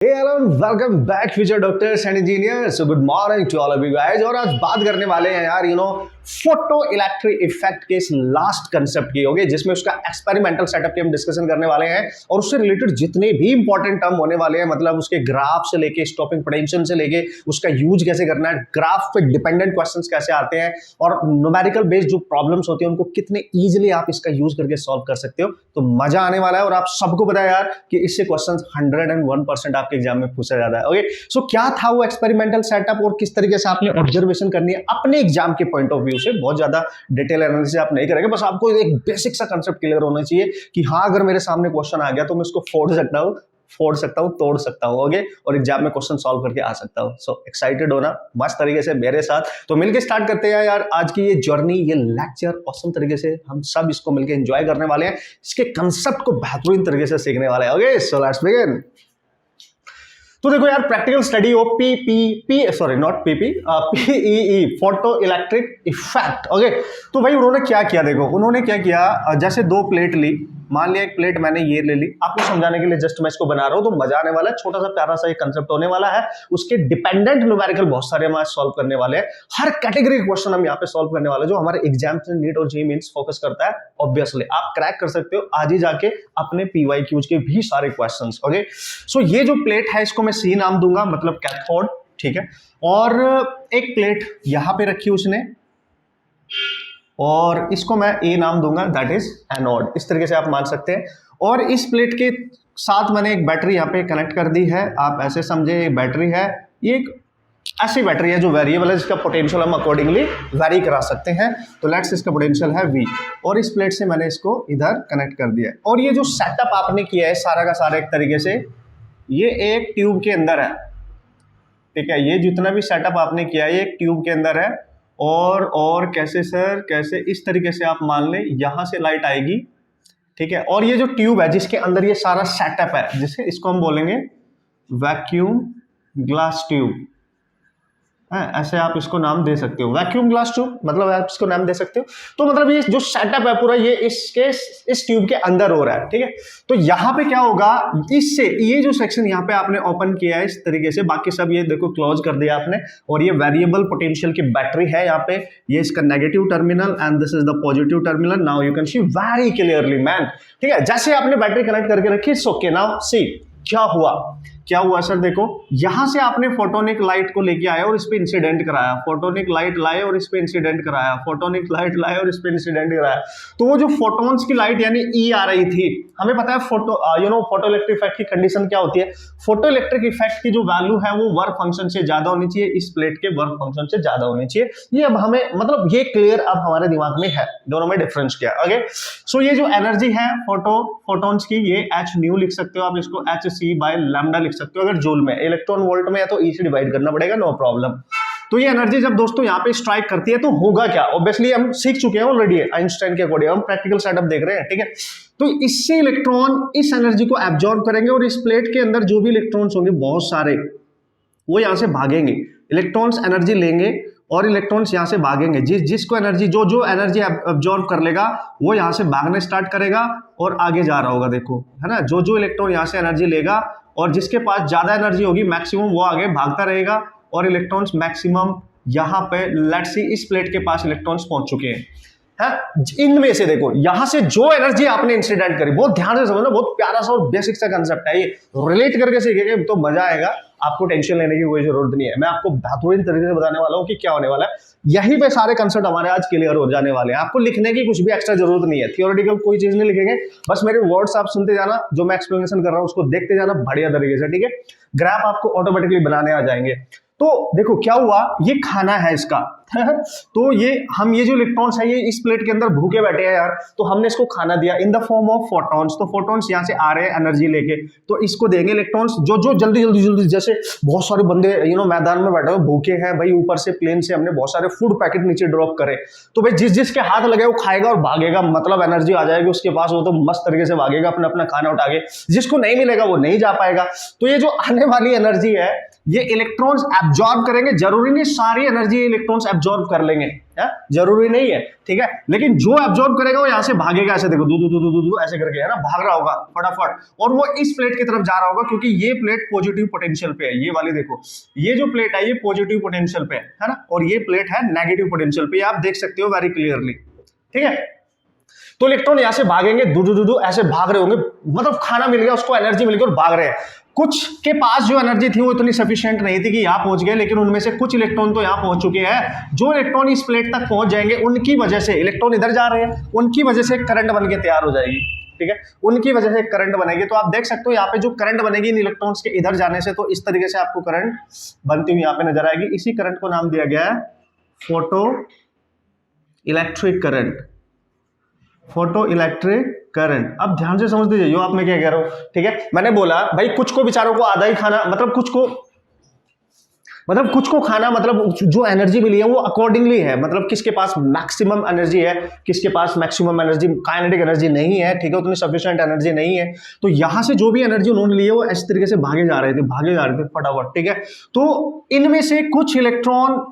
Hey hello and welcome back future doctors and engineers. So good morning to all of you guys. और आज बात करने वाले हैं यार फोटो इलेक्ट्रिक इफेक्ट के इस लास्ट कंसेप्ट की होगी जिसमें उसका एक्सपेरिमेंटल सेटअप की हम डिस्कशन करने वाले हैं और उससे रिलेटेड जितने भी इंपॉर्टेंट टर्म होने वाले हैं, मतलब उसके ग्राफ से लेके स्टॉपिंग पोटेंशियल से लेके उसका यूज कैसे करना है, ग्राफ पे डिपेंडेंट क्वेश्चंस कैसे आते हैं और न्यूमेरिकल बेस्ड जो प्रॉब्लम्स होती है उनको कितने इजीली आप इसका यूज करके सॉल्व कर सकते हो। तो मजा आने वाला है और आप सबको पता है यार कि इससे क्वेश्चन 101% आपके एग्जाम में पूछा जाता है। ओके, सो क्या था वो एक्सपेरिमेंटल सेटअप और किस तरीके से आपने ऑब्जर्वेशन करनी है अपने एग्जाम के पॉइंट ऑफ व्यू से। बहुत ज्यादा डिटेल एनालिसिस आप नहीं करेंगे, बस आपको एक बेसिक सा कंसेप्ट क्लियर होना चाहिए कि हाँ अगर मेरे सामने क्वेश्चन आ गया तो मैं इसको फोड़ सकता हूँ, तोड़ सकता हूँ, ओके, और एग्जाम में क्वेश्चन सॉल्व करके आ सकता हूँ। सो एक्साइटेड होना मस्त तरीके से मेरे साथ, तो मिलके स्टार्ट करते हैं यार आज की ये जर्नी, ये लेक्चर ऑसम तरीके से हम सब इसको मिलके एंजॉय करने वाले हैं, इसके कंसेप्ट को बेहतरीन तरीके से सीखने वाले हैं। Okay, so let's begin. तो देखो यार, प्रैक्टिकल स्टडी हो PEE, photo electric effect. Okay, तो भाई उन्होंने क्या किया, देखो उन्होंने क्या किया, जैसे दो प्लेट ली, मान लिया एक प्लेट मैंने ये ले ली, आपको समझाने के लिए जस्ट मैं इसको बना रहा हूं तो मजा आने वाला है, छोटा सा प्यारा सा एक कंसेप्ट होने वाला है, उसके डिपेंडेंट न्यूमेरिकल बहुत सारे हम आज सॉल्व करने वाले हैं। हर कैटेगरी के क्वेश्चन हम यहाँ पे सॉल्व करने वाले हैं जो हमारे एग्जाम से नीट और जेईई मेंस फोकस करता है। ऑब्वियसली आप क्रैक कर सकते हो आज ही जाके अपने पीवाईक्यूज के भी सारे क्वेश्चंस। ओके, सो ये जो प्लेट है इसको मैं सी नाम दूंगा, मतलब कैथोड, ठीक है, और एक प्लेट यहां पे रखी उसने और इसको मैं ए नाम दूंगा, दैट इज एनोड। इस तरीके से आप मान सकते हैं। और इस प्लेट के साथ मैंने एक बैटरी यहाँ पे कनेक्ट कर दी है, आप ऐसे समझे ये बैटरी है, ये एक ऐसी बैटरी है जो वेरिएबल है जिसका पोटेंशियल हम अकॉर्डिंगली वेरी करा सकते हैं। तो लेट्स इसका पोटेंशियल है V और इस प्लेट से मैंने इसको इधर कनेक्ट कर दिया है। और ये जो सेटअप आपने किया है सारा का सारा एक तरीके से ये एक ट्यूब के अंदर है, ठीक है, ये जितना भी सेटअप आपने किया है ये एक ट्यूब के अंदर है। और कैसे सर, कैसे, इस तरीके से आप मान लें यहां से लाइट आएगी, ठीक है, और ये जो ट्यूब है जिसके अंदर ये सारा सेटअप है, जिसे इसको हम बोलेंगे वैक्यूम ग्लास ट्यूब, ऐसे आप इसको नाम दे सकते हो, वैक्यूम ग्लास ट्यूब, मतलब आप इसको नाम दे सकते हो। तो मतलब ये जो सेटअप है पूरा ये इस ट्यूब के अंदर हो रहा है, ठीक है। तो यहाँ पे क्या होगा, इससे ये जो सेक्शन यहाँ पे आपने ओपन किया है इस तरीके से, बाकी सब ये देखो क्लोज कर दिया आपने, और ये वेरिएबल पोटेंशियल की बैटरी है यहाँ पे, ये इसका negative terminal and this is the positive terminal. Now you can see very clearly man, ठीक है, जैसे आपने बैटरी कनेक्ट करके रखी, इट्स ओके। नाउ सी क्या हुआ सर, देखो यहां से आपने फोटोनिक लाइट को लेके आया और इस पे इंसिडेंट कराया, फोटोनिक लाइट लाए और इस पे इंसिडेंट कराया, फोटोनिक लाइट लाए और इस पे इंसिडेंट कराया। तो वो जो फोटोन्स की लाइट यानी ई आ रही थी, हमें पता है फोटो इलेक्ट्रिक इफेक्ट की कंडीशन क्या होती है, फोटो इलेक्ट्रिक इफेक्ट की जो वैल्यू है वो वर्क फंक्शन से ज्यादा होनी चाहिए, इस प्लेट के वर्क फंक्शन से ज्यादा होनी चाहिए। ये अब हमें मतलब ये क्लियर अब हमारे दिमाग में है, दोनों में डिफरेंस क्या है। ओके, सो ये जो एनर्जी है फोटोन्स की, ये एच न्यू लिख सकते हो आप, इसको एच सी बाय लैम्डा लिख सकते हो। अगर जूल में, इलेक्ट्रॉन वोल्ट में है तो ई से डिवाइड करना पड़ेगा, नो प्रॉब्लम। तो ये एनर्जी जब दोस्तों यहाँ पे स्ट्राइक करती है तो होगा क्या, ऑब्वियसली हम सीख चुके हैं ऑलरेडी आइंस्टाइन के अकॉर्डिंग, हम प्रैक्टिकल सेटअप देख रहे हैं, ठीक है। तो इससे इलेक्ट्रॉन इस एनर्जी को एब्जॉर्ब करेंगे और इस प्लेट के अंदर जो भी इलेक्ट्रॉन्स होंगे बहुत सारे, वो यहाँ से भागेंगे, इलेक्ट्रॉन्स एनर्जी लेंगे और इलेक्ट्रॉन्स यहाँ से भागेंगे, जिसको एनर्जी जो एनर्जी एब्जॉर्ब कर लेगा वो यहाँ से भागने स्टार्ट करेगा और आगे जा रहा होगा, देखो है ना, जो इलेक्ट्रॉन यहाँ से एनर्जी लेगा और जिसके पास ज्यादा एनर्जी होगी मैक्सिमम, वो आगे भागता रहेगा और इलेक्ट्रॉन्स मैक्सिमम यहाँ पे लेट्स सी इस प्लेट के पास इलेक्ट्रॉन्स पहुंच चुके हैं। इनमें से देखो यहां से जो एनर्जी आपने इंसिडेंट करी, बहुत ध्यान से समझना, बहुत प्यारा सा और बेसिक सा कंसेप्ट है, ये रिलेट करके सीखेंगे तो मजा आएगा, आपको टेंशन लेने की कोई जरूरत नहीं है, मैं आपको बेहतरीन तरीके से बताने वाला हूं कि क्या होने वाला है। यहीं पे सारे कंसेप्ट हमारे आज क्लियर हो जाने वाले हैं, आपको लिखने की कुछ भी एक्स्ट्रा जरूरत नहीं है, थियोरेटिकल कोई चीज नहीं लिखेंगे, बस मेरे वर्ड्स आप सुनते जाना, जो मैं एक्सप्लेनेशन कर रहा हूं उसको देखते जाना बढ़िया तरीके से, ठीक है, ग्राफ आपको ऑटोमेटिकली बनाने आ जाएंगे। तो देखो क्या हुआ, ये खाना है इसका तो ये जो इलेक्ट्रॉन्स है ये इस प्लेट के अंदर भूखे बैठे हैं यार, तो हमने इसको खाना दिया in the form of photons. तो फोटॉन्स यहाँ से आ रहे हैं एनर्जी लेके, तो इसको देंगे इलेक्ट्रॉन्स जो जल्दी, जैसे बहुत सारे बंदे मैदान में बैठे हुए भूखे हैं भाई, ऊपर से प्लेन से हमने बहुत सारे फूड पैकेट नीचे ड्रॉप करे, तो भाई जिसके हाथ लगे वो खाएगा और भागेगा, मतलब एनर्जी आ जाएगी उसके पास, वो तो मस्त तरीके से भागेगा अपना खाना उठा के, जिसको नहीं मिलेगा वो नहीं जा पाएगा। तो ये जो आने वाली एनर्जी है ये इलेक्ट्रॉन्स एब्जॉर्ब करेंगे, जरूरी नहीं सारी एनर्जी इलेक्ट्रॉन्स एब्जॉर्ब कर लेंगे, जरूरी नहीं है, ठीक है, लेकिन जो एब्जॉर्ब करेगा वो यहां से भागेगा, ऐसे देखो दू दू दू दू दू ऐसे करके, है ना, भाग रहा होगा फटाफट, और वो इस प्लेट की तरफ जा रहा होगा, क्योंकि ये प्लेट पॉजिटिव पोटेंशियल पे है, ये वाली देखो, ये जो प्लेट है ये पॉजिटिव पोटेंशियल पे है ना, और ये प्लेट है नेगेटिव पोटेंशियल पे, आप देख सकते हो वेरी क्लियरली, ठीक है। तो इलेक्ट्रॉन यहां से भागेंगे, दू दू दू दू ऐसे भाग रहे होंगे, मतलब खाना मिल गया उसको, एनर्जी मिल गई और भाग रहे हैं। कुछ के पास जो एनर्जी थी वो इतनी सफिशिएंट नहीं थी कि यहां पहुंच गए, लेकिन उनमें से कुछ इलेक्ट्रॉन तो यहां पहुंच चुके हैं। जो इलेक्ट्रॉन इस प्लेट तक पहुंच जाएंगे उनकी वजह से, इलेक्ट्रॉन इधर जा रहे हैं, उनकी वजह से करंट बन के तैयार हो जाएगी, ठीक है, उनकी वजह से करंट बनेगी। तो आप देख सकते हो यहाँ पे जो करंट बनेगी इन इलेक्ट्रॉन्स के इधर जाने से, तो इस तरीके से आपको करंट बनती हुई यहाँ पे नजर आएगी। इसी करंट को नाम दिया गया है photo electric current, photo electric current. अब ध्यान से समझ दीजिए यो आप मैं क्या कह रहा हूं, ठीक है। मैंने बोला भाई कुछ को बेचारों को आधा ही खाना, मतलब कुछ को खाना, मतलब जो एनर्जी मिली है वो अकॉर्डिंगली है, मतलब किसके पास मैक्सिमम एनर्जी है, किसके पास मैक्सिमम एनर्जी काइनेटिक एनर्जी नहीं है, ठीक है, उतनी सफिशिएंट एनर्जी नहीं है। तो यहां से जो भी एनर्जी उन्होंने ली है वो इस तरीके से भागे जा रहे थे फटाफट, ठीक है। तो इनमें से कुछ इलेक्ट्रॉन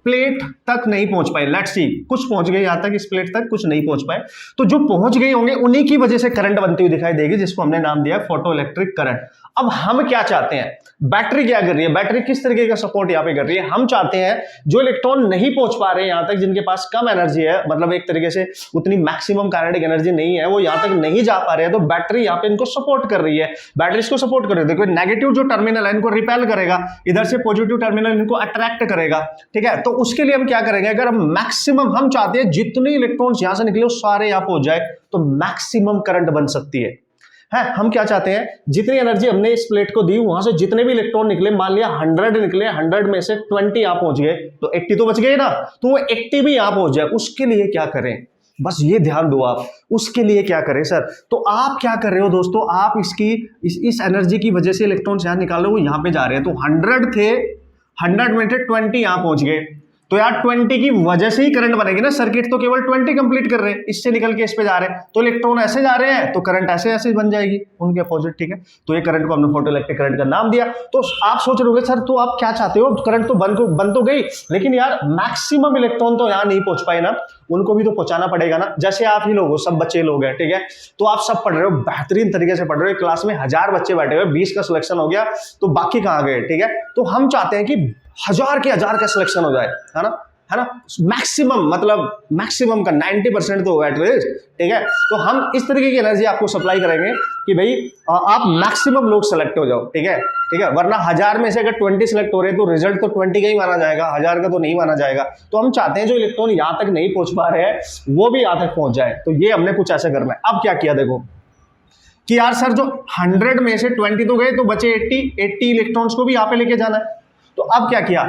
प्लेट तक नहीं पहुंच पाए, लेट्स सी, कुछ पहुंच गए यहां तक इस प्लेट तक, कुछ नहीं पहुंच पाए। तो जो पहुंच गए होंगे उन्हीं की वजह से करंट बनती हुई दिखाई देगी, जिसको हमने नाम दिया फोटो इलेक्ट्रिक करंट। अब हम क्या चाहते हैं, बैटरी क्या कर रही है, बैटरी किस तरीके का सपोर्ट यहां पे कर रही है, हम चाहते हैं जो इलेक्ट्रॉन नहीं पहुंच पा रहे हैं यहां तक, जिनके पास कम एनर्जी है, मतलब एक तरीके से उतनी मैक्सिमम काइनेटिक एनर्जी नहीं है, वो यहां तक नहीं जा पा रहे हैं, तो बैटरी यहां पे इनको सपोर्ट कर रही है, बैटरी इसको सपोर्ट कर रही है। देखो नेगेटिव जो टर्मिनल है इनको रिपेल करेगा, इधर से पॉजिटिव टर्मिनल इनको अट्रैक्ट करेगा, ठीक है। तो उसके लिए हम क्या करेंगे, अगर हम मैक्सिमम, हम चाहते हैं जितने इलेक्ट्रॉन्स यहां से निकले वो सारे यहां पहुंच जाए, तो मैक्सिमम करंट बन सकती है। हम क्या चाहते हैं, जितनी एनर्जी हमने इस प्लेट को दी वहां से जितने भी इलेक्ट्रॉन निकले, मान लिया 100 निकले, 100 में से 20 यहां पहुंच गए, तो 80 तो बच गए ना, तो वो 80 भी यहां पहुंच जाए। उसके लिए क्या करें, बस ये ध्यान दो आप, उसके लिए क्या करें सर, तो आप क्या कर रहे हो दोस्तों, आप इसकी इस एनर्जी की वजह से इलेक्ट्रॉन्स यहां निकाल रहे हो, यहां पे जा रहे हैं, तो 100 थे, 100 में से 20 यहां पहुंच गए, तो यार 20 की वजह से ही करंट बनेगी ना, सर्किट तो केवल 20 कंप्लीट कर रहे हैं, इससे निकल के इस पे जा रहे हैं, तो इलेक्ट्रॉन ऐसे जा रहे हैं, तो करंट ऐसे ऐसे बन जाएगी उनके अपोजिट, ठीक है। तो ये करंट को हमने फोटो इलेक्ट्रिक करंट का नाम दिया। तो आप सोच रहे होंगे सर तो आप क्या चाहते हो, करंट तो बन तो गई, लेकिन यार मैक्सिमम इलेक्ट्रॉन तो यहाँ नहीं पहुंच पाए ना, उनको भी तो पहुंचाना पड़ेगा ना। जैसे आप ही लोग हो, सब बच्चे लोग हैं, ठीक है, तो आप सब पढ़ रहे हो, बेहतरीन तरीके से पढ़ रहे हो, क्लास में 1000 बच्चे बैठे हुए, 20 का सिलेक्शन हो गया, तो बाकी कहाँ गए, ठीक है। तो हम चाहते हैं कि 1000 के 1000 का सिलेक्शन हो जाए, है ना, मैक्सिमम, मतलब मैक्सिमम का 90% तो एटलीस्ट, ठीक है। तो हम इस तरीके की एनर्जी आपको सप्लाई करेंगे कि भाई आप मैक्सिमम लोग सेलेक्ट हो जाओ, ठीक है, वरना 1000 में से अगर 20 सेलेक्ट हो रहे हैं तो रिजल्ट तो 20 का ही माना जाएगा, 1000 का तो नहीं माना जाएगा। तो हम चाहते हैं जो इलेक्ट्रॉन यहां तक नहीं पहुंच पा रहे हैं वो भी यहां तक पहुंच जाए, तो ये हमने कुछ ऐसा करना है। अब क्या किया, देखो कि यार सर जो 100 में से 20 तो गए, तो बचे 80 इलेक्ट्रॉन्स को भी यहाँ पे लेके जाना है। तो अब क्या किया,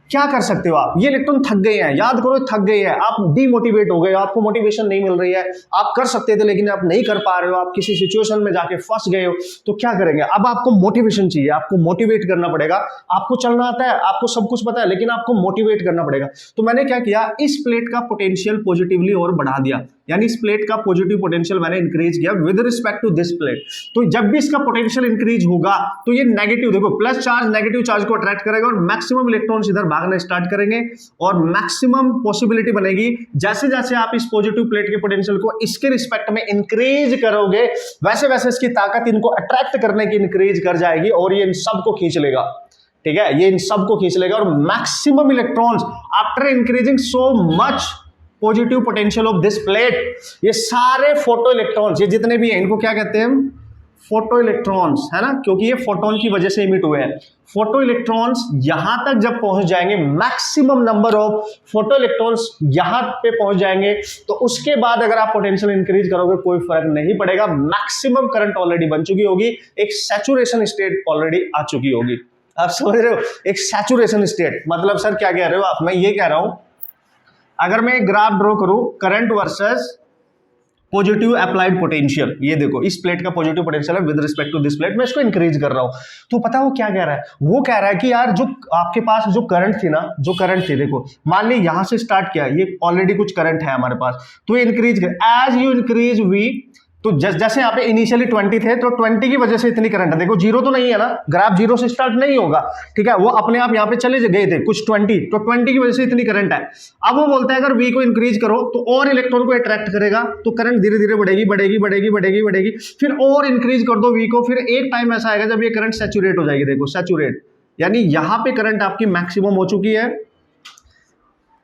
क्या कर सकते हो आप, ये इलेक्ट्रॉन थक गए हैं, याद करो थक गए हैं, आप डीमोटिवेट हो गए, आपको मोटिवेशन नहीं मिल रही है, आप कर सकते थे लेकिन आप नहीं कर पा रहे हो, आप किसी सिचुएशन में जाके फंस गए हो, तो क्या करेंगे, अब आपको मोटिवेशन चाहिए, आपको मोटिवेट करना पड़ेगा। आपको चलना आता है, आपको सब कुछ पता है, लेकिन आपको मोटिवेट करना पड़ेगा। तो मैंने क्या किया, इस प्लेट का पोटेंशियल पॉजिटिवली और बढ़ा दिया, यानी इस प्लेट का पॉजिटिव पोटेंशियल मैंने इंक्रीज किया with respect to this plate. तो जब भी इसका पोटेंशियल इंक्रीज होगा तो ये नेगेटिव, देखो प्लस चार्ज नेगेटिव चार्ज को अट्रैक्ट करेगा और मैक्सिमम इलेक्ट्रॉन्स इधर भागना स्टार्ट करेंगे और मैक्सिमम पॉसिबिलिटी बनेगी। जैसे जैसे आप इस पॉजिटिव प्लेट के पोटेंशियल को इसके रिस्पेक्ट में इंक्रीज करोगे, वैसे वैसे इसकी ताकत इनको अट्रैक्ट करने की इंक्रीज कर जाएगी और ये इन सबको खींच लेगा, ठीक है, ये इन सबको खींच लेगा और maximum electrons after increasing so much positive potential of this plate, ये सारे फोटो इलेक्ट्रॉन्स, ये जितने भी हैं इनको क्या कहते हैं, फोटो इलेक्ट्रॉन्स, है ना, क्योंकि ये फोटोन की वजह से इमिट हुए हैं। फोटो इलेक्ट्रॉन्स यहां तक जब पहुंच जाएंगे, maximum number of photo electrons यहां पे पहुंच जाएंगे, तो उसके बाद अगर आप पोटेंशियल इंक्रीज करोगे कोई फर्क नहीं पड़ेगा, मैक्सिमम करंट ऑलरेडी बन चुकी होगी, एक सैचुरेशन स्टेट ऑलरेडी आ चुकी होगी। आप समझ रहे हो, एक सैचुरेशन स्टेट, मतलब सर क्या कह रहे हो आप, मैं ये कह रहा हूं अगर मैं एक ग्राफ ड्रॉ करूं current versus positive applied potential, ये देखो इस प्लेट का पॉजिटिव पोटेंशियल है with respect to this plate, मैं इसको इंक्रीज कर रहा हूं, तो पता वो क्या कह रहा है, वो कह रहा है कि यार जो आपके पास जो करंट थी ना, जो करंट थी, देखो मान ली यहां से स्टार्ट किया, ये ऑलरेडी कुछ करंट है हमारे पास, तो ये इंक्रीज कर, एज यू इंक्रीज वी तो जैसे यहाँ पे इनिशियली 20 थे, तो 20 की वजह से इतनी करंट है। देखो जीरो तो नहीं है ना, ग्राफ जीरो से स्टार्ट नहीं होगा, ठीक है, वो अपने आप यहाँ पे चले गए थे कुछ 20, तो 20 की वजह से इतनी करंट है। अब वो बोलते हैं अगर V को इंक्रीज करो तो और इलेक्ट्रॉन को अट्रैक्ट करेगा, तो करंट धीरे धीरे बढ़ेगी बढ़ेगी बढ़ेगी बढ़ेगी बढ़ेगी, फिर और इंक्रीज कर दो V को, फिर एक टाइम ऐसा आएगा जब ये करंट सैचुरेट हो जाएगी। देखो सैचुरेट, यानी यहाँ पे करंट आपकी मैक्सिमम हो चुकी है।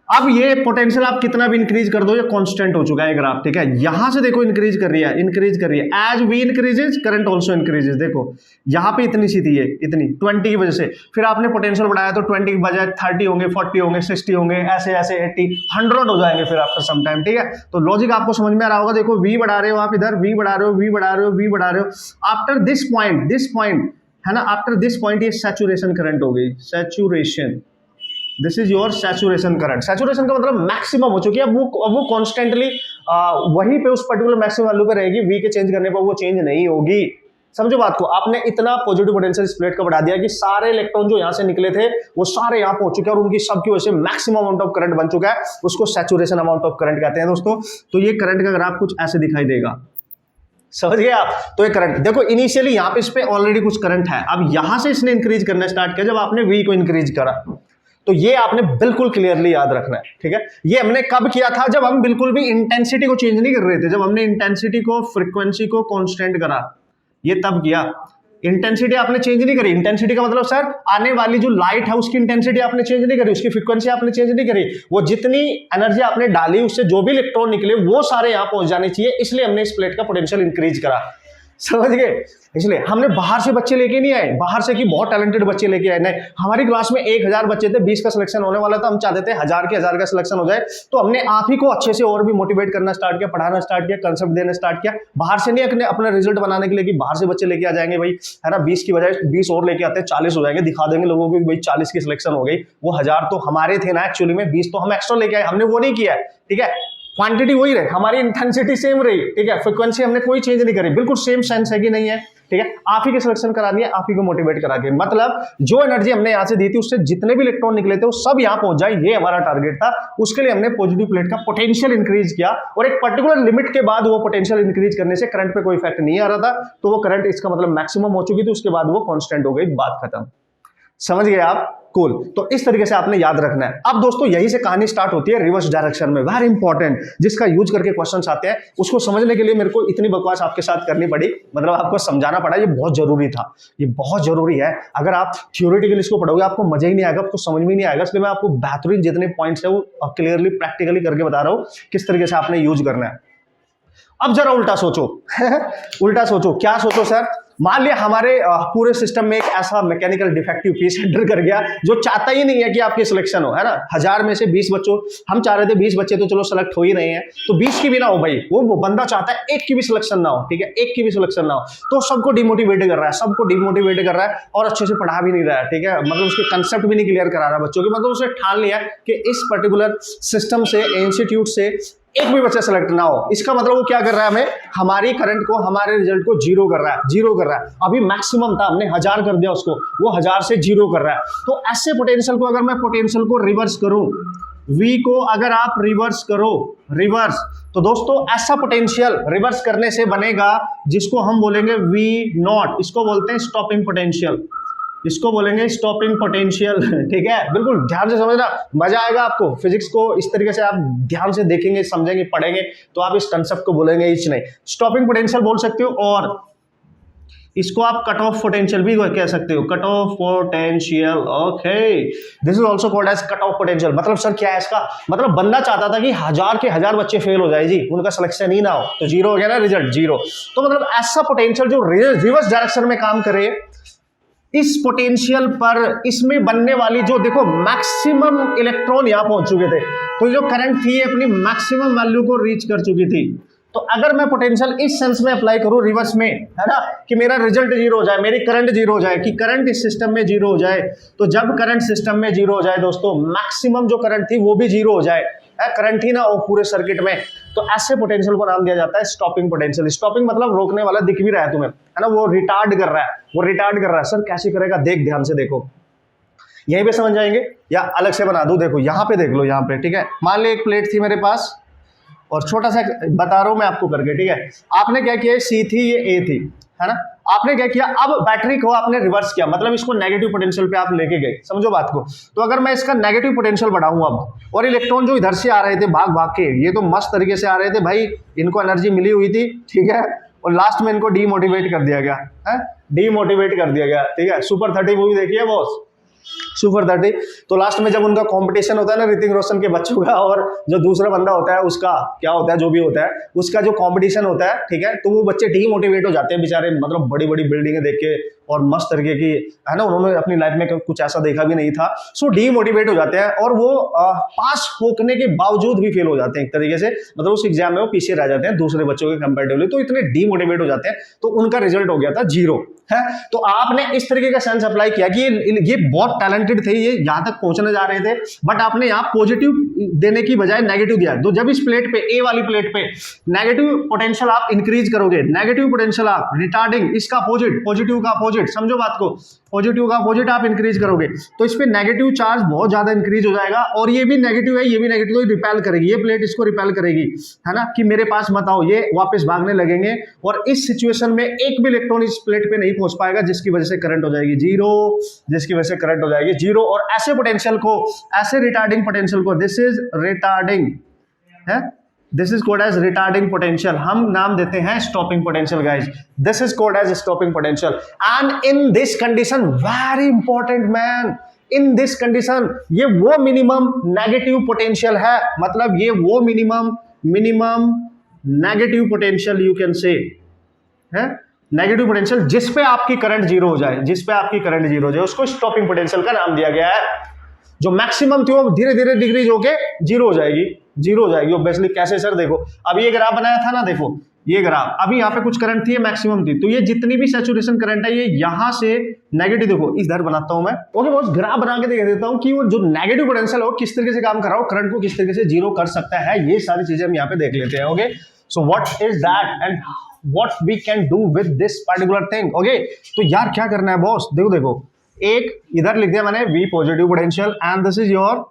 अब ये पोटेंशियल आप कितना भी इंक्रीज कर दो, ये कांस्टेंट हो चुका है ग्राफ, ठीक है। यहां से देखो इंक्रीज कर रही है, इंक्रीज कर रही है, as we increases current also increases. देखो यहां पे इतनी सी थी ये, इतनी 20 की वजह से, फिर आपने पोटेंशियल बढ़ाया तो 20 की बजाय 30 होंगे, 40 होंगे, 60 होंगे, ऐसे ऐसे 80, 100 हो जाएंगे फिर आफ्टर सम टाइम, ठीक है। तो लॉजिक आपको समझ में आ रहा होगा। देखो वी बढ़ा रहे हो आप इधर, वी बढ़ा रहे हो, वी बढ़ा रहे हो, वी बढ़ा रहे हो, आफ्टर दिस पॉइंट है ना, आफ्टर दिस पॉइंट ये सैचुरेशन करंट हो गई, saturation, this is your saturation current. Saturation का मतलब मैक्सिमम हो चुकी है। अब वो कॉन्स्टेंटली वहीं पे उस पर्टिकुलर मैक्सिमम वैल्यू पे रहेगी, वी के चेंज करने पर वो चेंज नहीं होगी। समझो बात को, आपने इतना पॉजिटिव पोटेंशियल इस प्लेट का बढ़ा दिया कि सारे इलेक्ट्रॉन जो यहां से निकले थे वो सारे यहां पहुंच चुके हैं और उनकी सबकी वजह से मैक्सिमम अमाउंट ऑफ करंट बन चुका है। उसको सैचुरेशन अमाउंट ऑफ करंट कहते हैं दोस्तों। तो ये करंट का ग्राफ कुछ ऐसे दिखाई देगा, समझ गए आप। तो ये करंट देखो, इनिशियली यहां पे इस पे ऑलरेडी कुछ करंट है, अब यहां से इसने इंक्रीज करना स्टार्ट किया जब आपने वी को इंक्रीज करा। तो ये आपने बिल्कुल क्लियरली याद रखना है, ठीक है। ये हमने कब किया था, जब हम बिल्कुल भी इंटेंसिटी को चेंज नहीं कर रहे थे, जब हमने इंटेंसिटी को, फ्रीक्वेंसी को कांस्टेंट करा, ये तब किया। इंटेंसिटी आपने चेंज नहीं करी। इंटेंसिटी का मतलब सर आने वाली जो लाइट है उसकी इंटेंसिटी आपने चेंज नहीं करी, उसकी फ्रीक्वेंसी आपने चेंज नहीं करी, वो जितनी एनर्जी आपने डाली उससे जो भी इलेक्ट्रॉन निकले वो सारे यहां पहुंच जाने चाहिए, इसलिए हमने इस प्लेट का पोटेंशियल इंक्रीज करा, समझ गए। इसलिए हमने बाहर से बच्चे लेके नहीं आए, बाहर से कि बहुत टैलेंटेड बच्चे लेके आए, नहीं। हमारी क्लास में 1000 बच्चे थे, 20 का सिलेक्शन होने वाला था, हम चाहते थे 1000 के 1000 का सिलेक्शन हो जाए। तो हमने आप ही को अच्छे से और भी मोटिवेट करना स्टार्ट किया, पढ़ाना स्टार्ट किया, कंसेप्ट देना स्टार्ट किया। बाहर से नहीं अपना रिजल्ट बनाने के लिए कि बाहर से बच्चे लेके आ जाएंगे भाई, है ना, 20 की बजाय 20 और लेके आते हैं, 40 हो जाएंगे, दिखा देंगे लोगों को भाई 40 की सिलेक्शन हो गई। वो 1000 तो हमारे थे ना एक्चुअली में, 20 तो हम एक्स्ट्रा लेके आए, हमने वो नहीं किया है, ठीक है। क्वांटिटी वही रही, हमारी इंटेंसिटी सेम रही, ठीक है, फ्रीक्वेंसी हमने कोई चेंज नहीं करी, बिल्कुल सेम सेंस है कि नहीं है, ठीक है। आप ही के सिलेक्शन करा दिया, आप ही को मोटिवेट करा के, मतलब जो एनर्जी हमने यहां से दी थी उससे जितने भी इलेक्ट्रॉन निकले थे वो सब यहां पहुंच जाए, ये हमारा टारगेट था। उसके लिए हमने पॉजिटिव प्लेट का पोटेंशियल इंक्रीज किया और एक पर्टिकुलर लिमिट के बाद वो पोटेंशियल इंक्रीज करने से करंट पे कोई इफेक्ट नहीं आ रहा था, तो वो करंट इसका मतलब मैक्सिमम हो चुकी थी, उसके बाद वो कांस्टेंट हो गई, बात खत्म। समझ गए आप? कूल। तो इस तरीके से आपने याद रखना है। अब दोस्तों यहीं से कहानी स्टार्ट होती है रिवर्स डायरेक्शन में, वेरी इंपॉर्टेंट, जिसका यूज करके क्वेश्चंस आते हैं। उसको समझने के लिए मेरे को इतनी बकवास आपके साथ करनी पड़ी, मतलब आपको समझाना पड़ा, ये बहुत जरूरी था, ये बहुत जरूरी है। अगर आप थ्योरेटिकली इसको पढ़ोगे आपको मजा ही नहीं आएगा, आपको समझ में नहीं आएगा, इसलिए मैं आपको बेहतरीन जितने पॉइंट्स है वो क्लियरली प्रैक्टिकली करके बता रहा हूं किस तरीके से आपने यूज करना है। अब जरा उल्टा सोचो उल्टा सोचो, क्या सोचो सर, मान लिया हमारे पूरे सिस्टम में एक ऐसा मैकेनिकल डिफेक्टिव पीस एंटर कर गया जो चाहता ही नहीं है कि आपकी सिलेक्शन हो, है ना। 1000 में से 20 बच्चों, हम चाह रहे थे 20 बच्चे तो चलो सेलेक्ट हो ही रहे हैं, तो 20 की भी ना हो भाई, वो बंदा चाहता है एक की भी सिलेक्शन ना हो, ठीक है, एक की भी सिलेक्शन ना हो, तो सबको डिमोटिवेट कर रहा है, सबको डिमोटिवेट कर रहा है और अच्छे से पढ़ा भी नहीं रहा है, ठीक है, मतलब उसके कंसेप्ट भी नहीं क्लियर करा रहा बच्चों के, मतलब उसने ठान लिया कि इस पर्टिकुलर सिस्टम से, इंस्टीट्यूट से एक भी बच्चा सेलेक्ट ना हो। इसका मतलब वो क्या कर रहा है, हमें हमारी करंट को, हमारे रिजल्ट को जीरो कर रहा है, जीरो कर रहा है। अभी मैक्सिमम था, हमने 1000 कर दिया उसको, वो 1000 से जीरो कर रहा है। तो ऐसे पोटेंशियल को अगर मैं पोटेंशियल को रिवर्स करूं, V को अगर आप रिवर्स करो, रिवर्स, तो दोस्तों ऐसा पोटेंशियल रिवर्स करने से बनेगा जिसको हम बोलेंगे V0, इसको बोलते हैं स्टॉपिंग पोटेंशियल, इसको बोलेंगे स्टॉपिंग पोटेंशियल, ठीक है। बिल्कुल ध्यान से समझना, मजा आएगा आपको। फिजिक्स को इस तरीके से आप ध्यान से देखेंगे, समझेंगे, पढ़ेंगे तो आप इस कंसेप्ट को बोलेंगे इच नहीं, स्टॉपिंग पोटेंशियल बोल सकते हो, और इसको आप कट ऑफ पोटेंशियल भी कह सकते हो, cut off potential, okay, this is also called as cut off potential. मतलब सर क्या है इसका मतलब, बंदा चाहता था कि 1000 के 1000 बच्चे फेल हो जाए जी, उनका सिलेक्शन ही ना हो, तो जीरो हो गया ना रिजल्ट, जीरो। तो मतलब ऐसा पोटेंशियल जो रिवर्स डायरेक्शन में काम करे, इस पोटेंशियल पर इसमें बनने वाली जो देखो मैक्सिमम इलेक्ट्रॉन यहां पहुंच चुके थे, तो जो करंट थी अपनी मैक्सिमम वैल्यू को रीच कर चुकी थी। तो अगर मैं पोटेंशियल इस सेंस में अप्लाई करूं रिवर्स में, है ना, कि मेरा रिजल्ट जीरो हो जाए, मेरी करंट जीरो हो जाए, कि करंट इस सिस्टम में जीरो हो जाए, तो जब करंट सिस्टम में जीरो हो जाए दोस्तों, मैक्सिमम जो करंट थी वो भी जीरो हो जाए, करंट ही ना हो पूरे सर्किट में, तो ऐसे पोटेंशियल को नाम दिया जाता है स्टॉपिंग पोटेंशियल। स्टॉपिंग मतलब रोकने वाला, दिख भी रहा है तुम्हें, है ना, वो रिटार्ड कर रहा है, वो रिटार्ड कर रहा है। सर कैसे करेगा, देख ध्यान से देखो, यहीं पे समझ जाएंगे या अलग से बना दूं, देखो यहाँ पे देख लो, यहाँ पे, ठीक है। मान लो एक प्लेट थी मेरे पास, और छोटा सा बता रहा हूं मैं आपको करके, ठीक है। आपने क्या किया, सी थी, ये ए थी, है ना। आपने क्या किया, अब बैटरी को आपने रिवर्स किया, मतलब इसको नेगेटिव पोटेंशियल पे आप लेके गए, समझो बात को। तो अगर मैं इसका नेगेटिव पोटेंशियल बढ़ाऊं अब, और इलेक्ट्रॉन जो इधर से आ रहे थे भाग भाग के, ये तो मस्त तरीके से आ रहे थे भाई, इनको एनर्जी मिली हुई थी, ठीक है, और लास्ट में इनको डीमोटिवेट कर दिया गया है, डीमोटिवेट कर दिया गया, ठीक है। सुपर 30 मूवी देखिए बॉस, सुपर 30। तो लास्ट में जब उनका कंपटीशन होता है ना ऋतिक रोशन के बच्चों का, और जो दूसरा बंदा होता है उसका क्या होता है, जो भी होता है उसका जो कंपटीशन होता है, ठीक है, तो वो बच्चे डीमोटिवेट हो जाते हैं बेचारे, मतलब बड़ी बड़ी बिल्डिंगें देख के और मस्त तरीके की, है ना, उन्होंने अपनी लाइफ में कुछ ऐसा देखा भी नहीं था, सो डीमोटिवेट हो जाते हैं, और वो पास होने के बावजूद भी फेल हो जाते हैं एक तरीके से, मतलब उस एग्जाम में वो पीछे रह जाते हैं दूसरे बच्चों के कंपेरेटिवली, तो इतने डीमोटिवेट हो जाते हैं, तो उनका रिजल्ट हो गया था 0, है। तो आपने इस तरीके का सेंस अप्लाई किया कि ये बहुत टैलेंटेड थे, ये यहां तक पहुंचने जा रहे थे, बट आपने यहां पॉजिटिव देने की बजाय नेगेटिव दिया। तो जब इस प्लेट पे, ए वाली प्लेट पे नेगेटिव पोटेंशियल आप इंक्रीज करोगे, नेगेटिव पोटेंशियल आप रिटार्डिंग, इसका अपोजिट, पॉजिटिव का अपोजिट, समझो बात को, पॉजिटिव का अपोजिट आप इंक्रीज करोगे, तो इस पे नेगेटिव चार्ज बहुत ज्यादा इंक्रीज हो जाएगा, और ये भी नेगेटिव है, ये भी नेगेटिव, रिपेल करेगी, ये प्लेट इसको रिपेल करेगी, है ना, कि मेरे पास मत आओ, ये वापस भागने लगेंगे, और इस सिचुएशन में एक भी इलेक्ट्रॉन इस प्लेट पे नहीं पहुंच पाएगा, जिसकी वजह से करंट हो जाएगी 0, जिसकी वजह से करंट हो जाएगी 0। और ऐसे पोटेंशियल को, ऐसे रिटार्डिंग पोटेंशियल को, दिस इज रिटार्डिंग, है, this is called as retarding potential, हम नाम देते हैं stopping potential guys, this is called as stopping potential. And in this condition, very important man, in this condition, ये वो मिनिमम नेगेटिव पोटेंशियल है, मतलब ये वो minimum negative potential you can say, है, नेगेटिव पोटेंशियल जिस पे आपकी करंट 0 हो जाए, जिस पे आपकी करंट 0 हो जाए, उसको स्टॉपिंग पोटेंशियल का नाम दिया गया है। जो मैक्सिमम थी वो धीरे धीरे डिक्रीज होके 0 हो जाएगी, 0 हो जाएगी ऑब्वियसली। कैसे सर, देखो अब ये ग्राफ बनाया था ना, देखो ये ग्राफ, अभी यहाँ पे कुछ करंट थी, मैक्सिमम थी, तो ये जितनी भी सैचुरेशन करंट है, ये यहाँ से नेगेटिव, देखो इधर बनाता हूं मैं, ओके बॉस, ग्राफ बना के देख देता हूं कि वो जो नेगेटिव पोटेंशियल है वो किस तरीके से काम कर रहा हो, करंट को किस तरीके से 0 कर सकता है, ये सारी चीजें हम यहाँ पे देख लेते हैं। Okay, so what is that and what we can do with this particular thing, okay? तो यार क्या करना है बॉस, देखो देखो, एक इधर लिख दिया मैंने V positive potential, and this is your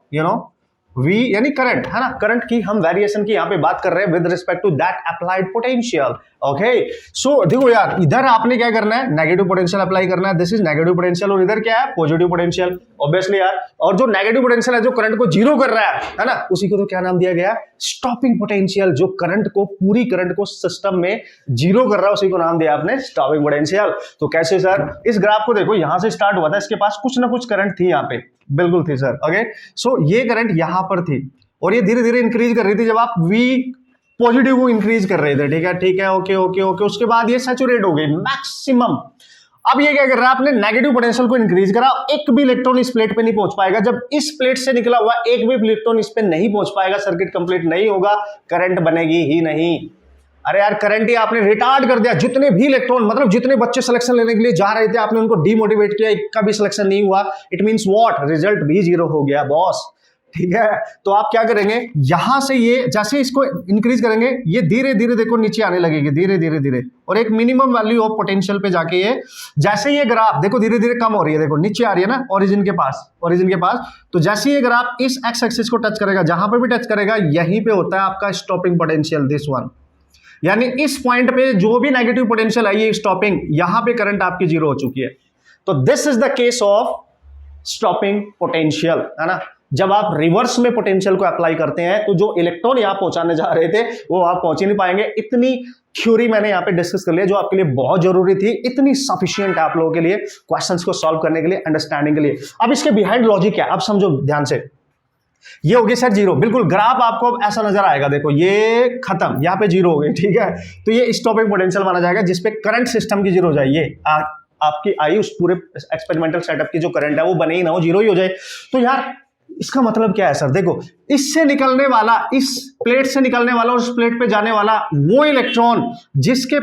V यानी करंट, है ना, करंट की हम वेरिएशन की यहाँ पे बात कर रहे हैं with respect to that applied potential. Okay, so देखो यार, इधर आपने क्या करना है, नेगेटिव पोटेंशियल अप्लाई करना है, दिस इज नेगेटिव पोटेंशियल, और इधर क्या है, पॉजिटिव पोटेंशियल, ऑब्वियसली यार। और जो नेगेटिव पोटेंशियल है, जो करंट को 0 कर रहा है ना, उसी को तो क्या नाम दिया गया, स्टॉपिंग पोटेंशियल, जो करंट को, पूरी करंट को सिस्टम में 0 कर रहा है, उसी को नाम दिया आपने स्टॉपिंग पोटेंशियल। तो कैसे सर, इस ग्राफ को देखो, यहां से स्टार्ट हुआ था, इसके पास कुछ ना कुछ करंट थी यहाँ पे, बिल्कुल थी सर। ओके, सो ये करंट यहां पर थी, और ये धीरे धीरे इंक्रीज कर रही थी, जब आप V पॉजिटिव को इंक्रीज कर रहे थे, ठीक है ठीक है, ओके ओके ओके, उसके बाद ये सैचुरेट हो गई मैक्सिमम। अब ये क्या कर रहा है, आपने नेगेटिव पोटेंशियल को इंक्रीज करा, एक भी इलेक्ट्रॉन इस प्लेट पे नहीं पहुंच पाएगा, जब इस प्लेट से निकला हुआ एक भी इलेक्ट्रॉन इस पे नहीं पहुंच पाएगा, सर्किट कंप्लीट नहीं होगा, करंट बनेगी ही नहीं। अरे यार, करंट ही आपने रिटार्ड कर दिया, जितने भी इलेक्ट्रॉन, मतलब जितने बच्चे सिलेक्शन लेने के लिए जा रहे थे, आपने उनको डीमोटिवेट किया, एक का भी सिलेक्शन नहीं हुआ, इट मींस व्हाट, रिजल्ट भी 0 हो गया बॉस, ठीक है। तो आप क्या करेंगे, यहां से ये जैसे इसको इंक्रीज करेंगे, ये धीरे धीरे देखो नीचे आने लगेगी, धीरे धीरे धीरे, और एक मिनिमम वैल्यू ऑफ पोटेंशियल पे जाके ये, जैसे ये ग्राफ देखो धीरे धीरे कम हो रही है, देखो नीचे आ रही है ना, ओरिजिन के पास, तो जैसे ये ग्राफ इस एक्स एक्सिस को टच करेगा, जहां पे भी टच करेगा, यहीं पे होता है आपका स्टॉपिंग पोटेंशियल, दिस वन, यानी इस पॉइंट पे जो भी नेगेटिव पोटेंशियल है, ये स्टॉपिंग, यहां पे करंट आपकी 0 हो चुकी है। तो this is the case of stopping potential, है ना। जब आप रिवर्स में पोटेंशियल को अप्लाई करते हैं, तो जो इलेक्ट्रॉन यहां पहुंचाने जा रहे थे, वो आप पहुंच ही नहीं पाएंगे। इतनी थ्योरी मैंने यहां पे डिस्कस कर लिया, जो आपके लिए बहुत जरूरी थी, इतनी सफिशिएंट है आप लोगों के लिए क्वेश्चंस को सॉल्व करने के लिए, अंडरस्टैंडिंग के लिए। अब इसके बिहाइंड लॉजिक क्या है, अब समझो ध्यान से। ये हो गया सर 0, बिल्कुल ग्राफ आपको ऐसा नजर आएगा, देखो ये खत्म, यहाँ पे 0 हो गई, ठीक है। तो ये स्टॉपिंग पोटेंशियल माना जाएगा, जिसपे करंट सिस्टम की 0 हो जाए, ये आपकी आई उस पूरे एक्सपेरिमेंटल सेटअप की जो करंट है वो बने ही ना हो, 0 ही हो जाए। तो यार इसका मतलब क्या है सर, देखो इससे निकलने वाला, इस प्लेट से निकलने वाला और उस प्लेट पे जाने वाला वो इलेक्ट्रॉन जिसके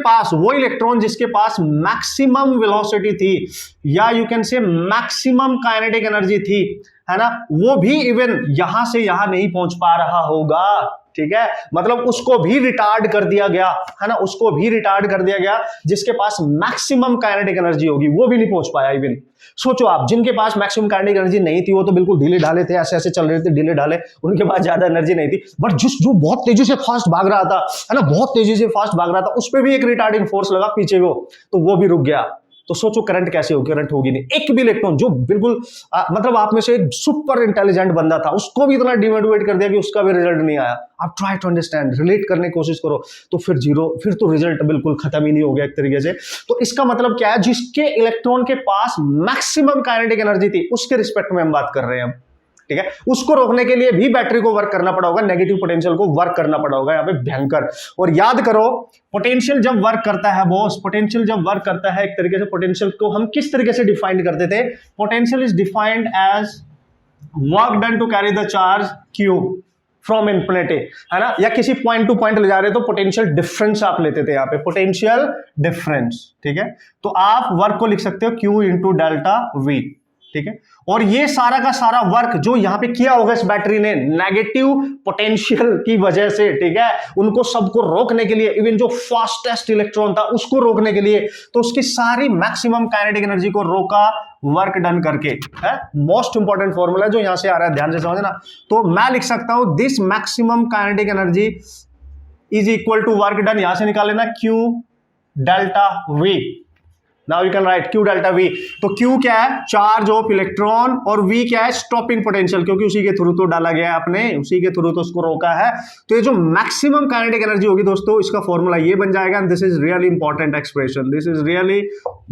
पास मैक्सिमम वेलोसिटी थी, या यू कैन से मैक्सिमम काइनेटिक एनर्जी थी, है ना, वो भी इवन यहां से यहां नहीं पहुंच पा रहा होगा, ठीक है। मतलब उसको भी रिटार्ड कर दिया गया, है ना, उसको भी रिटार्ड कर दिया गया, जिसके पास मैक्सिमम काइनेटिक एनर्जी होगी, वो भी नहीं पहुंच पाया इवन। सोचो आप, जिनके पास मैक्सिमम काइनेटिक एनर्जी नहीं थी वो तो बिल्कुल ढीले ढाले थे, ऐसे ऐसे चल रहे थे ढीले ढाले, उनके पास ज्यादा एनर्जी नहीं थी, बट जो बहुत तेजी से फास्ट भाग रहा था, है ना, बहुत तेजी से फास्ट भाग रहा था, उस पर भी एक रिटार्डिंग फोर्स लगा पीछे को, तो वो भी रुक गया। तो सोचो करंट कैसे होगी, करंट होगी नहीं। एक भी इलेक्ट्रॉन जो बिल्कुल मतलब आप में से एक सुपर इंटेलिजेंट बंदा था, उसको भी इतना डिमोटिवेट कर दिया कि उसका भी रिजल्ट नहीं आया। आप ट्राई टू अंडरस्टैंड, रिलेट करने की कोशिश करो, तो फिर जीरो, फिर तो रिजल्ट बिल्कुल खत्म ही नहीं हो गया एक तरीके से। तो इसका मतलब क्या है, जिसके इलेक्ट्रॉन के पास मैक्सिमम काइनेटिक एनर्जी थी उसके रिस्पेक्ट में हम बात कर रहे हैं, ठीक है। उसको रोकने के लिए भी बैटरी को वर्क करना पड़ा होगा, नेगेटिव पोटेंशियल को वर्क करना पड़ा होगा यहाँ पे भयंकर। और याद करो, पोटेंशियल जब वर्क करता है बॉस, पोटेंशियल जब वर्क करता है, एक तरीके से पोटेंशियल को हम किस तरीके से डिफाइन करते थे, potential is defined as work done to carry the charge Q from infinity, है ना, या किसी पॉइंट टू पॉइंट ले जा रहे तो पोटेंशियल डिफरेंस आप लेते थे यहाँ पे, पोटेंशियल डिफरेंस, ठीक है। तो आप वर्क को लिख सकते हो क्यू इंटू डेल्टा वी, ठीक है। और ये सारा का सारा वर्क जो यहां पे किया होगा इस बैटरी ने नेगेटिव पोटेंशियल की वजह से, ठीक है, उनको सबको रोकने के लिए, इवन जो फास्टेस्ट इलेक्ट्रॉन था उसको रोकने के लिए, तो उसकी सारी मैक्सिमम काइनेटिक एनर्जी को रोका वर्क डन करके, है। मोस्ट इंपॉर्टेंट फॉर्मूला जो यहां से आ रहा है, ध्यान से समझना। तो मैं लिख सकता हूं this maximum kinetic energy is equal to work done, यहां से निकाल लेना Q delta V. Now you can write Q delta V। तो Q क्या है, चार्ज ऑफ इलेक्ट्रॉन, और V क्या है, स्टॉपिंग पोटेंशियल, क्योंकि उसी के थ्रू तो डाला गया है आपने, उसी के थ्रू तो उसको रोका है। तो ये जो मैक्सिमम काइनेटिक एनर्जी होगी दोस्तों, इसका फॉर्मूला ये बन जाएगा। This is really important expression, this is really,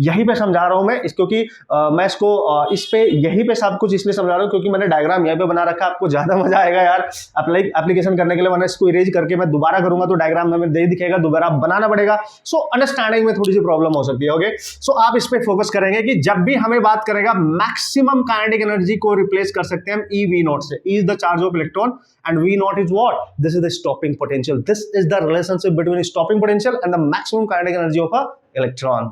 यहीं पे समझा रहा हूं मैं क्योंकि मैं इसको इस पे यहीं पे सब कुछ इसलिए समझा रहा हूँ क्योंकि मैंने डायग्राम यहाँ पे बना रखा है, आपको ज्यादा मजा आएगा यार एप्लीकेशन करने के लिए। मैंने इसको इरेज करके मैं दोबारा करूंगा तो डायग्राम में नहीं दिखेगा, दोबारा बनाना पड़ेगा, सो अंडरस्टैंडिंग में थोड़ी सी प्रॉब्लम हो सकती है। ओके, सो आप इस पे फोकस करेंगे कि जब भी हमें बात करेगा मैक्सिमम काइनेटिक एनर्जी को रिप्लेस कर सकते हैं हम ई वी नॉट से। E is the charge of electron and V naught is what, this is the stopping potential. This is the relationship between stopping potential and the maximum kinetic energy of a electron.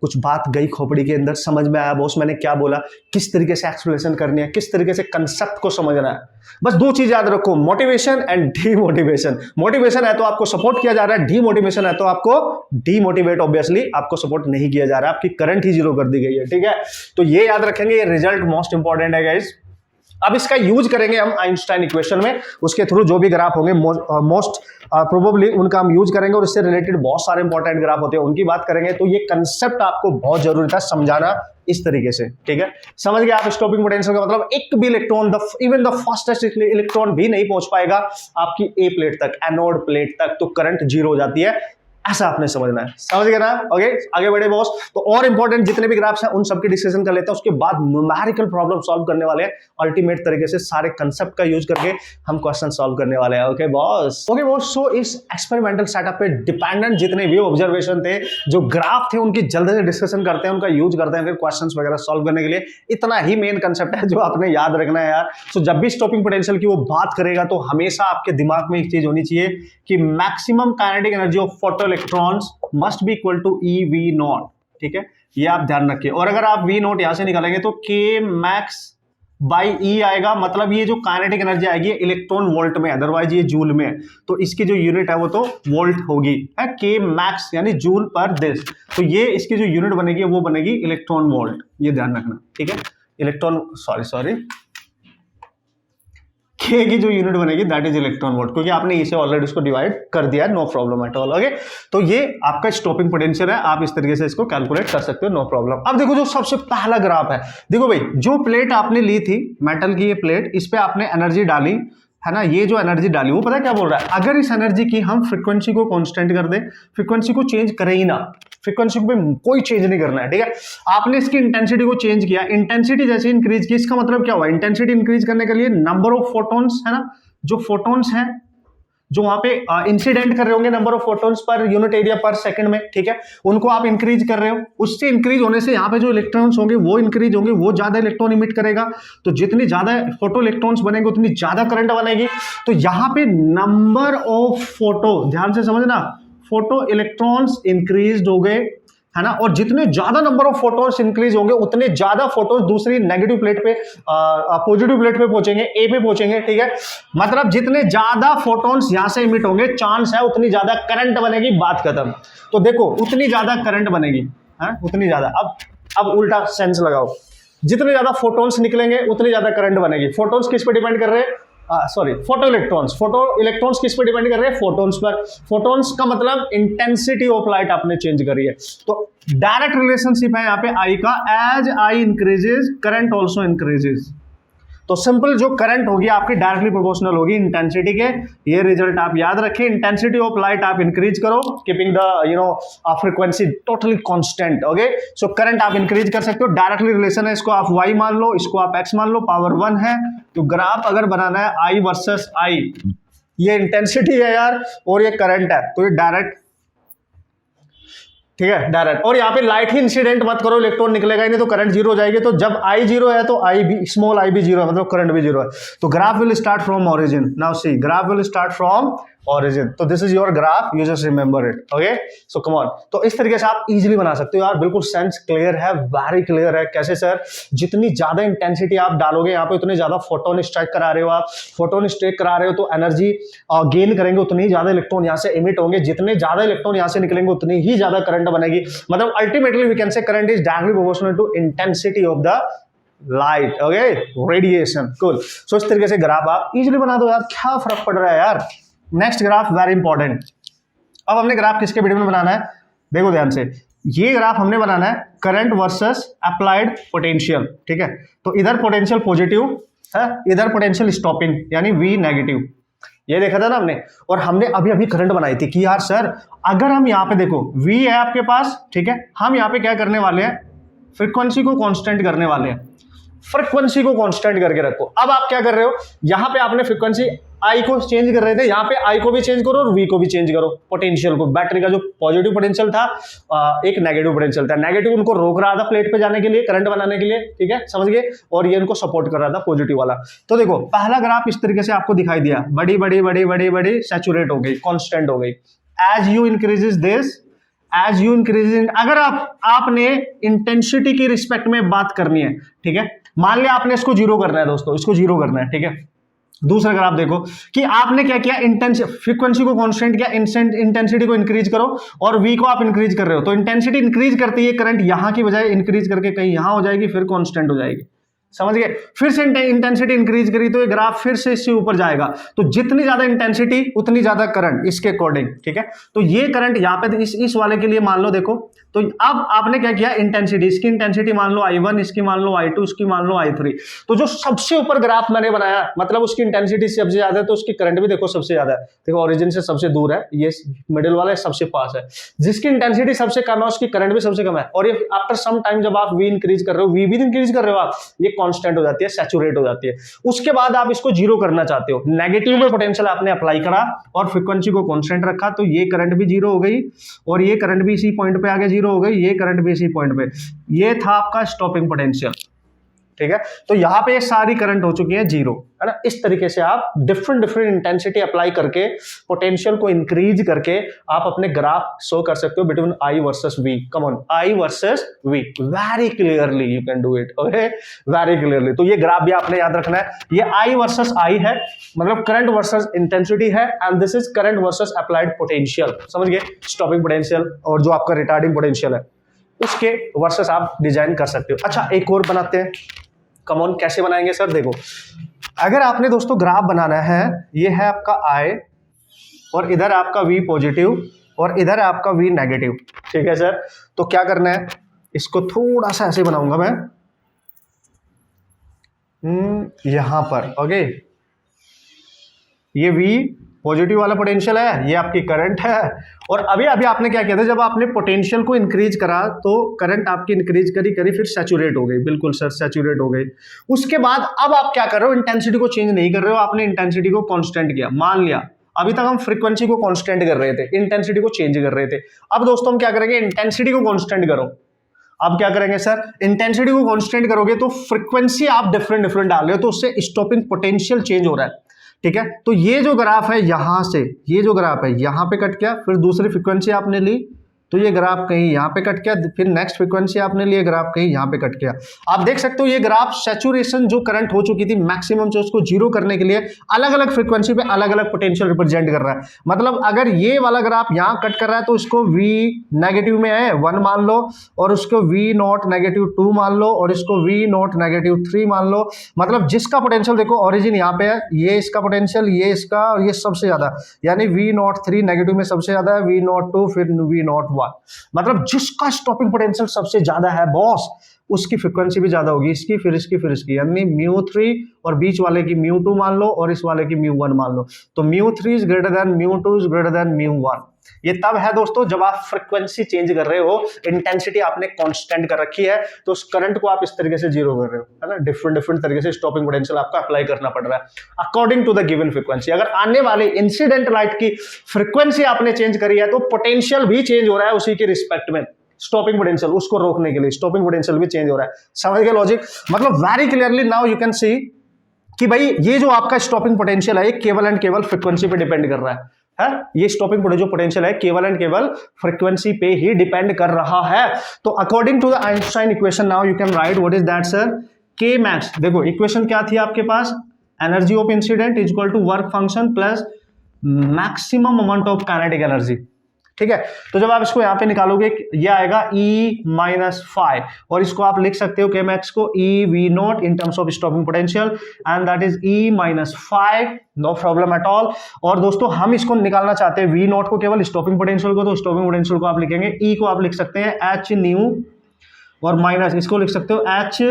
कुछ बात गई खोपड़ी के अंदर, समझ में आया boss मैंने क्या बोला, किस तरीके से एक्सप्लेनेशन करनी है, किस तरीके से कंसेप्ट को समझना है। बस दो चीज याद रखो, मोटिवेशन एंड डीमोटिवेशन। मोटिवेशन है तो आपको सपोर्ट किया जा रहा है, डीमोटिवेशन है तो आपको डीमोटिवेट, ऑब्वियसली आपको सपोर्ट नहीं किया जा रहा है, आपकी करंट ही जीरो कर दी गई है, ठीक है। तो ये याद रखेंगे, ये रिजल्ट मोस्ट इंपॉर्टेंट है गाइस। अब इसका यूज करेंगे हम आइंस्टाइन इक्वेशन में, उसके थ्रू जो भी ग्राफ होंगे मोस्ट प्रोबेबली उनका हम यूज करेंगे, और इससे रिलेटेड बहुत सारे इंपॉर्टेंट ग्राफ होते हैं उनकी बात करेंगे। तो ये कंसेप्ट आपको बहुत जरूरी था समझाना इस तरीके से, ठीक है। समझ गए आप स्टॉपिंग पोटेंशियल का मतलब, एक भी electron, even the fastest electron भी नहीं पहुंच पाएगा आपकी ए प्लेट तक, एनोड प्लेट तक, तो करंट जीरो हो जाती है, ऐसा आपने समझना है। समझ गए ना? ओके, आगे बढ़े बॉस। तो और इंपॉर्टेंट जितने भी ग्राफ्स हैं उन सबकी डिस्कशन कर लेते हैं, उसके बाद न्यूमेरिकल प्रॉब्लम सॉल्व करने वाले हैं अल्टीमेट तरीके से, सारे कंसेप्ट का यूज करके हम क्वेश्चन सॉल्व करने वाले हैं। Okay boss, okay boss. So इस एक्सपेरिमेंटल सेटअप पे डिपेंडेंट जितने भी ऑब्जर्वेशन थे, जो ग्राफ थे, उनकी जल्दी से डिस्कशन करते हैं, उनका यूज करते हैं फिर क्वेश्चंस वगैरह सॉल्व करने के लिए। इतना ही मेन कंसेप्ट है जो आपने याद रखना है यार। सो जब भी स्टॉपिंग पोटेंशियल की वो बात करेगा तो हमेशा आपके दिमाग में एक चीज होनी चाहिए कि maximum kinetic energy of photo electrons must be equal to E V naught, ठीक है, ये आप ध्यान रखिए। और अगर आप वी नॉट यहां से निकालेंगे तो के मैक्स बाई ई आएगा, मतलब ये जो काइनेटिक एनर्जी आएगी इलेक्ट्रॉन वोल्ट में, अदरवाइज ये जूल में, तो इसकी जो यूनिट है वो तो वोल्ट होगी, है, के मैक्स यानी जूल पर दिस। तो ये इसकी जो यूनिट बनेगी वो बनेगी इलेक्ट्रॉन वोल्ट, ये ध्यान रखना, ठीक है। इलेक्ट्रॉन सॉरी के की जो यूनिट बनेगी दैट इज इलेक्ट्रॉन वोल्ट, क्योंकि आपने इसे ऑलरेडी इसको डिवाइड कर दिया है, no problem at all. Okay, तो ये आपका स्टॉपिंग पोटेंशियल है, आप इस तरीके से इसको कैलकुलेट कर सकते हो, नो प्रॉब्लम। अब देखो जो सबसे पहला ग्राफ है, देखो भाई जो प्लेट आपने ली थी मेटल की, ये प्लेट, इस पे आपने एनर्जी डाली, है ना, ये जो एनर्जी डाली वो पता क्या बोल रहा है, अगर इस एनर्जी की हम फ्रीक्वेंसी को कांस्टेंट कर दें, फ्रीक्वेंसी को चेंज करें ही ना, फ्रीक्वेंसी पे कोई चेंज नहीं करना है, ठीक है। आपने इसकी इंटेंसिटी को चेंज किया, इंटेंसिटी जैसे इंक्रीज की, इसका मतलब क्या हुआ, इंटेंसिटी इंक्रीज करने के लिए नंबर ऑफ फोटॉन्स, है ना, जो फोटॉन्स हैं जो वहां पे इंसिडेंट कर रहे होंगे, number of photons per unit area पर सेकंड में, ठीक है, उनको आप इंक्रीज कर रहे हो, उससे इंक्रीज होने से यहाँ पे जो इलेक्ट्रॉन्स होंगे वो इंक्रीज होंगे, वो ज्यादा इलेक्ट्रॉन इमिट करेगा, तो जितनी ज्यादा फोटो इलेक्ट्रॉन्स बनेंगे उतनी ज्यादा करंट बनेगी। तो यहाँ पे नंबर ऑफ फोटो, ध्यान से समझना, फोटो इलेक्ट्रॉन्स इंक्रीज हो गए, है ना, और जितने ज्यादा नंबर ऑफ फोटॉन्स इंक्रीज होंगे उतने ज्यादा फोटॉन्स दूसरी नेगेटिव प्लेट पे, पॉजिटिव प्लेट पे पहुंचेंगे, ए पे पहुंचेंगे, ठीक है। मतलब जितने ज्यादा फोटॉन्स यहां से इमिट होंगे, चांस है उतनी ज्यादा करंट बनेगी, बात खत्म। तो देखो उतनी ज्यादा करंट बनेगी, है, उतनी ज्यादा। अब अब उल्टा सेंस लगाओ, जितने ज्यादा फोटॉन्स निकलेंगे उतनी ज्यादा करंट बनेगी। फोटॉन्स किस पे डिपेंड कर रहे हैं? सॉरी, फोटो इलेक्ट्रॉन्स किस पे डिपेंड कर रहे हैं? Photons per. फोटॉन्स का मतलब इंटेंसिटी ऑफ लाइट आपने चेंज करी है, तो डायरेक्ट रिलेशनशिप है यहाँ पे आई का, as I increases current also increases. तो सिंपल जो करंट होगी आपकी डायरेक्टली प्रोपोर्शनल होगी इंटेंसिटी के। ये रिजल्ट आप याद रखें, इंटेंसिटी ऑफ लाइट आप इंक्रीज करो, keeping the frequency totally constant. Okay, so current आप इंक्रीज कर सकते हो, डायरेक्टली रिलेशन है, इसको आप y मान लो, इसको आप x मान लो, पावर 1 है। तो ग्राफ अगर बनाना है I वर्सेस I, ये इंटेंसिटी है यार और ये करंट है, तो ये डायरेक्ट, ठीक है, डायरेक्ट। और यहाँ पे लाइट ही इंसिडेंट मत करो, इलेक्ट्रॉन निकलेगा ही नहीं, तो करंट जीरो हो जाएगी। तो जब I जीरो है तो I भी, स्मॉल I भी जीरो है, मतलब करंट भी जीरो है। तो graph will start from origin. Now see, graph will start from origin, तो this is your graph, you just remember it. Okay, so come on. तो इस तरीके से आप इजीली बना सकते हो यार, बिल्कुल सेंस क्लियर है, वेरी क्लियर है। कैसे सर? जितनी ज्यादा इंटेंसिटी आप डालोगे यहाँ पे उतने ज्यादा फोटोन स्ट्राइक करा रहे हो आप, फोटोन स्ट्राइक करा रहे हो तो एनर्जी गेन करेंगे, उतनी ज्यादा इलेक्ट्रॉन यहाँ से इमिट होंगे, जितने ज्यादा इलेक्ट्रॉन यहाँ से निकलेंगे उतनी ही ज्यादा करंट बनेगी। मतलब ultimately we can say current is directly proportional to intensity of the light. Okay, radiation. Cool. So इस तरीके से ग्राफ आप इजीली बना दो यार, क्या फर्क पड़ रहा है यार। Next graph very important. अब हमने ग्राफ किसके मीडियम में बनाना है? देखो ध्यान से, ये ग्राफ हमने बनाना है करंट वर्सेस अप्लाइड पोटेंशियल। ठीक है, तो इधर पोटेंशियल पॉजिटिव है, इधर पोटेंशियल स्टॉपिंग यानी V नेगेटिव। ये देखा था ना हमने, और हमने अभी अभी करंट बनाई थी कि यार सर अगर हम यहाँ पे देखो V है आपके पास, ठीक है, हम यहाँ पे क्या करने वाले हैं? फ्रीक्वेंसी को कांस्टेंट करने वाले हैं। फ्रीक्वेंसी को कांस्टेंट करके रखो। अब आप क्या कर रहे हो? यहां पे आपने फ्रीक्वेंसी आई को चेंज कर रहे थे, यहां पे आई को भी चेंज करो और वी को भी चेंज करो। पोटेंशियल को, बैटरी का जो पॉजिटिव पोटेंशियल था, एक नेगेटिव पोटेंशियल था, नेगेटिव उनको रोक रहा था प्लेट पे जाने के लिए, करंट बनाने के लिए, ठीक है, समझ गए, और ये उनको सपोर्ट कर रहा था पॉजिटिव वाला। तो देखो पहला ग्राफ इस तरीके से आपको दिखाई दिया, बड़ी बड़ी बड़ी बड़ी बड़ी सैचुरेट हो गई, कॉन्स्टेंट हो गई। As you increases this, as you increase, अगर आपने इंटेंसिटी की रिस्पेक्ट में बात करनी है, ठीक है, मान लिया आपने इसको जीरो करना है दोस्तों, इसको जीरो करना है, ठीक है। दूसरा अगर आप देखो कि आपने क्या किया, फ्रीक्वेंसी को कांस्टेंट किया, इंटेंसिटी को इंक्रीज करो और वी को आप इंक्रीज कर रहे हो, तो इंटेंसिटी इंक्रीज करती है, करंट यहां की बजाय इंक्रीज करके कहीं यहां हो जाएगी, फिर कांस्टेंट हो जाएगी। समझ गए? फिर से इंटेंसिटी इंक्रीज करी तो ये ग्राफ फिर से इससे ऊपर जाएगा। तो जितनी ज्यादा इंटेंसिटी उतनी ज्यादा करंट इसके अकॉर्डिंग, ठीक है। तो ये करंट यहाँ पे इस वाले के लिए मान लो, देखो तो अब आपने क्या किया, इंटेंसिटी, इसकी इंटेंसिटी मान लो I1, इसकी मान लो I2, इसकी मान लो I3। तो जो सबसे ऊपर ग्राफ मैंने बनाया, मतलब उसकी इंटेंसिटी सबसे ज्यादा है, तो उसकी करंट भी देखो सबसे ज्यादा है। देखो ओरिजिन से सबसे दूर है, ये मिडिल वाला सबसे पास है। जिसकी इंटेंसिटी सबसे कम है उसकी करंट भी सबसे कम है। और ये आफ्टर सम टाइम जब आप V इंक्रीज कर रहे हो, V भी इंक्रीज कर रहे हो आप, ये कांस्टेंट हो जाती है, सैचुरेट हो जाती है। उसके बाद आप इसको जीरो करना चाहते हो, नेगेटिव में पोटेंशियल आपने अप्लाई करा और फ्रीक्वेंसी को कांस्टेंट रखा, तो ये करंट भी जीरो हो गई और ये करंट भी इसी पॉइंट पे आगे जीरो हो गई, ये करंट भी इसी पॉइंट पे। ये था आपका स्टॉपिंग पोटेंशियल, ठीक है। तो यहां पे ये सारी करंट हो चुकी है जीरो, है ना। इस तरीके से आप डिफरेंट इंटेंसिटी अप्लाई करके पोटेंशियल को इंक्रीज करके आप अपने ग्राफ शो कर सकते हो between I versus V। Come on, I versus V, very clearly you can do it, okay, very clearly. तो ये ग्राफ भी आपने याद रखना है, ये I वर्सेस I है, मतलब करंट वर्सेस इंटेंसिटी है, and this is current versus applied potential. समझ गए? स्टॉपिंग पोटेंशियल और जो आपका रिटार्डिंग पोटेंशियल है उसके वर्सेस आप डिजाइन कर सकते हो। अच्छा, एक और बनाते हैं, कम ऑन, कैसे बनाएंगे सर? देखो, अगर आपने दोस्तों ग्राफ बनाना है, ये है आपका I और इधर आपका V पॉजिटिव और इधर आपका V नेगेटिव, ठीक है सर। तो क्या करना है, इसको थोड़ा सा ऐसे बनाऊंगा मैं, यहां पर, ओके, ये V पॉजिटिव वाला पोटेंशियल है, ये आपकी करंट है। और अभी आपने क्या किया था, जब आपने पोटेंशियल को इंक्रीज करा तो करंट आपकी इंक्रीज करी फिर सैचुरेट हो गई, बिल्कुल सर सैचुरेट हो गई। उसके बाद अब आप क्या कर रहे हो, इंटेंसिटी को चेंज नहीं कर रहे हो, आपने इंटेंसिटी को कांस्टेंट किया। मान लिया अभी तक हम फ्रीक्वेंसी को कांस्टेंट कर रहे थे, इंटेंसिटी को चेंज कर रहे थे। अब दोस्तों हम क्या करेंगे, इंटेंसिटी को कांस्टेंट करो। अब क्या करेंगे सर, इंटेंसिटी को कांस्टेंट करोगे तो फ्रीक्वेंसी आप डिफरेंट डाल रहे हो, तो उससे स्टॉपिंग पोटेंशियल चेंज हो रहा है, ठीक है। तो ये जो ग्राफ है, यहां से ये जो ग्राफ है यहां पे कट गया, फिर दूसरी फ्रीक्वेंसी आपने ली, तो ये ग्राफ कहीं यहाँ पे कट गया, फिर नेक्स्ट फ्रीक्वेंसी आपने लिए, ग्राफ कहीं यहाँ पे कट गया। आप देख सकते हो ये ग्राफ सैचुरेशन जो करंट हो चुकी थी मैक्सिमम से उसको जीरो करने के लिए अलग अलग फ्रीक्वेंसी पे अलग अलग पोटेंशियल रिप्रेजेंट कर रहा है। मतलब अगर ये वाला ग्राफ यहाँ कट कर रहा है तो इसको V नेगेटिव में है 1 मान लो, और उसको V0 नेगेटिव 2 मान लो, और इसको V0 नेगेटिव 3 मान लो। मतलब जिसका पोटेंशियल देखो ओरिजिन यहाँ पे है, ये इसका पोटेंशियल, ये इसका, और ये सबसे ज्यादा, यानी V0 3 नेगेटिव में सबसे ज्यादा है, V0 2, फिर V0 1। मतलब जिसका स्टॉपिंग पोटेंशियल सबसे ज्यादा है बॉस, उसकी फ्रीक्वेंसी भी ज्यादा होगी, इसकी फिर इसकी फिर इसकी, यानी μ3 और बीच वाले की μ2 मान लो और इस वाले की μ1 मान लो। तो μ3 is greater than μ2 is greater than μ1। ये तब है दोस्तों जब आप फ्रीक्वेंसी चेंज कर रहे हो, इंटेंसिटी आपने कांस्टेंट कर रखी है, तो उस करंट को आप इस तरीके से जीरो कर रहे हो, है ना। डिफरेंट डिफरेंट तरीके से स्टॉपिंग पोटेंशियल आपको अप्लाई करना पड़ रहा है according to the given frequency. अगर आने वाले इंसिडेंट लाइट की फ्रीक्वेंसी आपने चेंज करी है तो पोटेंशियल भी चेंज हो रहा है उसी के रिस्पेक्ट में, स्टॉपिंग पोटेंशियल उसको रोकने के लिए स्टॉपिंग पोटेंशियल भी चेंज हो रहा है। समझ गए लॉजिक? मतलब very clearly now you can see कि भाई ये जो आपका स्टॉपिंग पोटेंशियल है ये केवल एंड केवल फ्रीक्वेंसी पे डिपेंड कर रहा है। ये स्टॉपिंग जो पोटेंशियल है केवल एंड केवल फ्रीक्वेंसी पे ही डिपेंड कर रहा है। तो according to the Einstein equation now you can write what is that sir, K max. देखो इक्वेशन क्या थी आपके पास, energy of incident is equal to work function plus maximum amount of kinetic energy. ठीक है, तो जब आप इसको यहां पे निकालोगे ये आएगा E माइनस 5, और इसको आप लिख सकते हो के मैक्स को E V0 in terms of stopping potential, and that is E minus 5, no problem at all. और दोस्तों हम इसको निकालना चाहते हैं V0 को केवल स्टॉपिंग पोटेंशियल को, तो स्टॉपिंग पोटेंशियल को आप लिखेंगे E को आप लिख सकते हैं H न्यू, और माइनस इसको लिख सकते हो H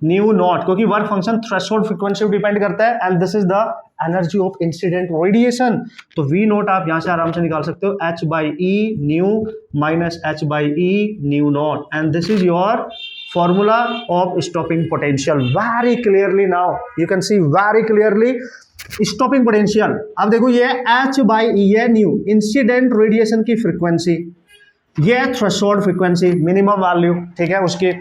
न्यू नॉट, क्योंकि वर्क फंक्शन थ्रेशोल्ड फ्रीक्वेंसी पे डिपेंड करता है, and this is the energy of incident radiation. तो V नॉट आप यहां से आराम से निकाल सकते हो H by E nu minus H by E nu not, and this is your formula of stopping potential. Very clearly now you can see very clearly stopping potential. अब देखो ये H बाई E है new, incident radiation की frequency, ये threshold frequency minimum value, ठीक है उसकी,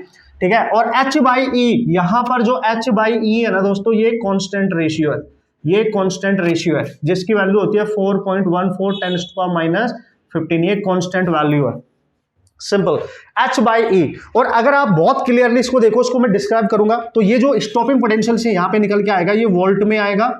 ठीक है। और H बाई E, यहां पर जो H बाई E है ना दोस्तों, ये कांस्टेंट रेशियो है, ये कांस्टेंट रेशियो है जिसकी वैल्यू होती है 4.14 10 टू पावर माइनस 15, ये कांस्टेंट वैल्यू है, सिंपल H बाई E। और अगर आप बहुत क्लियरली इसको देखो, इसको मैं डिस्क्राइब करूंगा, तो ये जो स्टॉपिंग पोटेंशियल से यहां पे निकल के आएगा, ये वोल्ट में आएगा,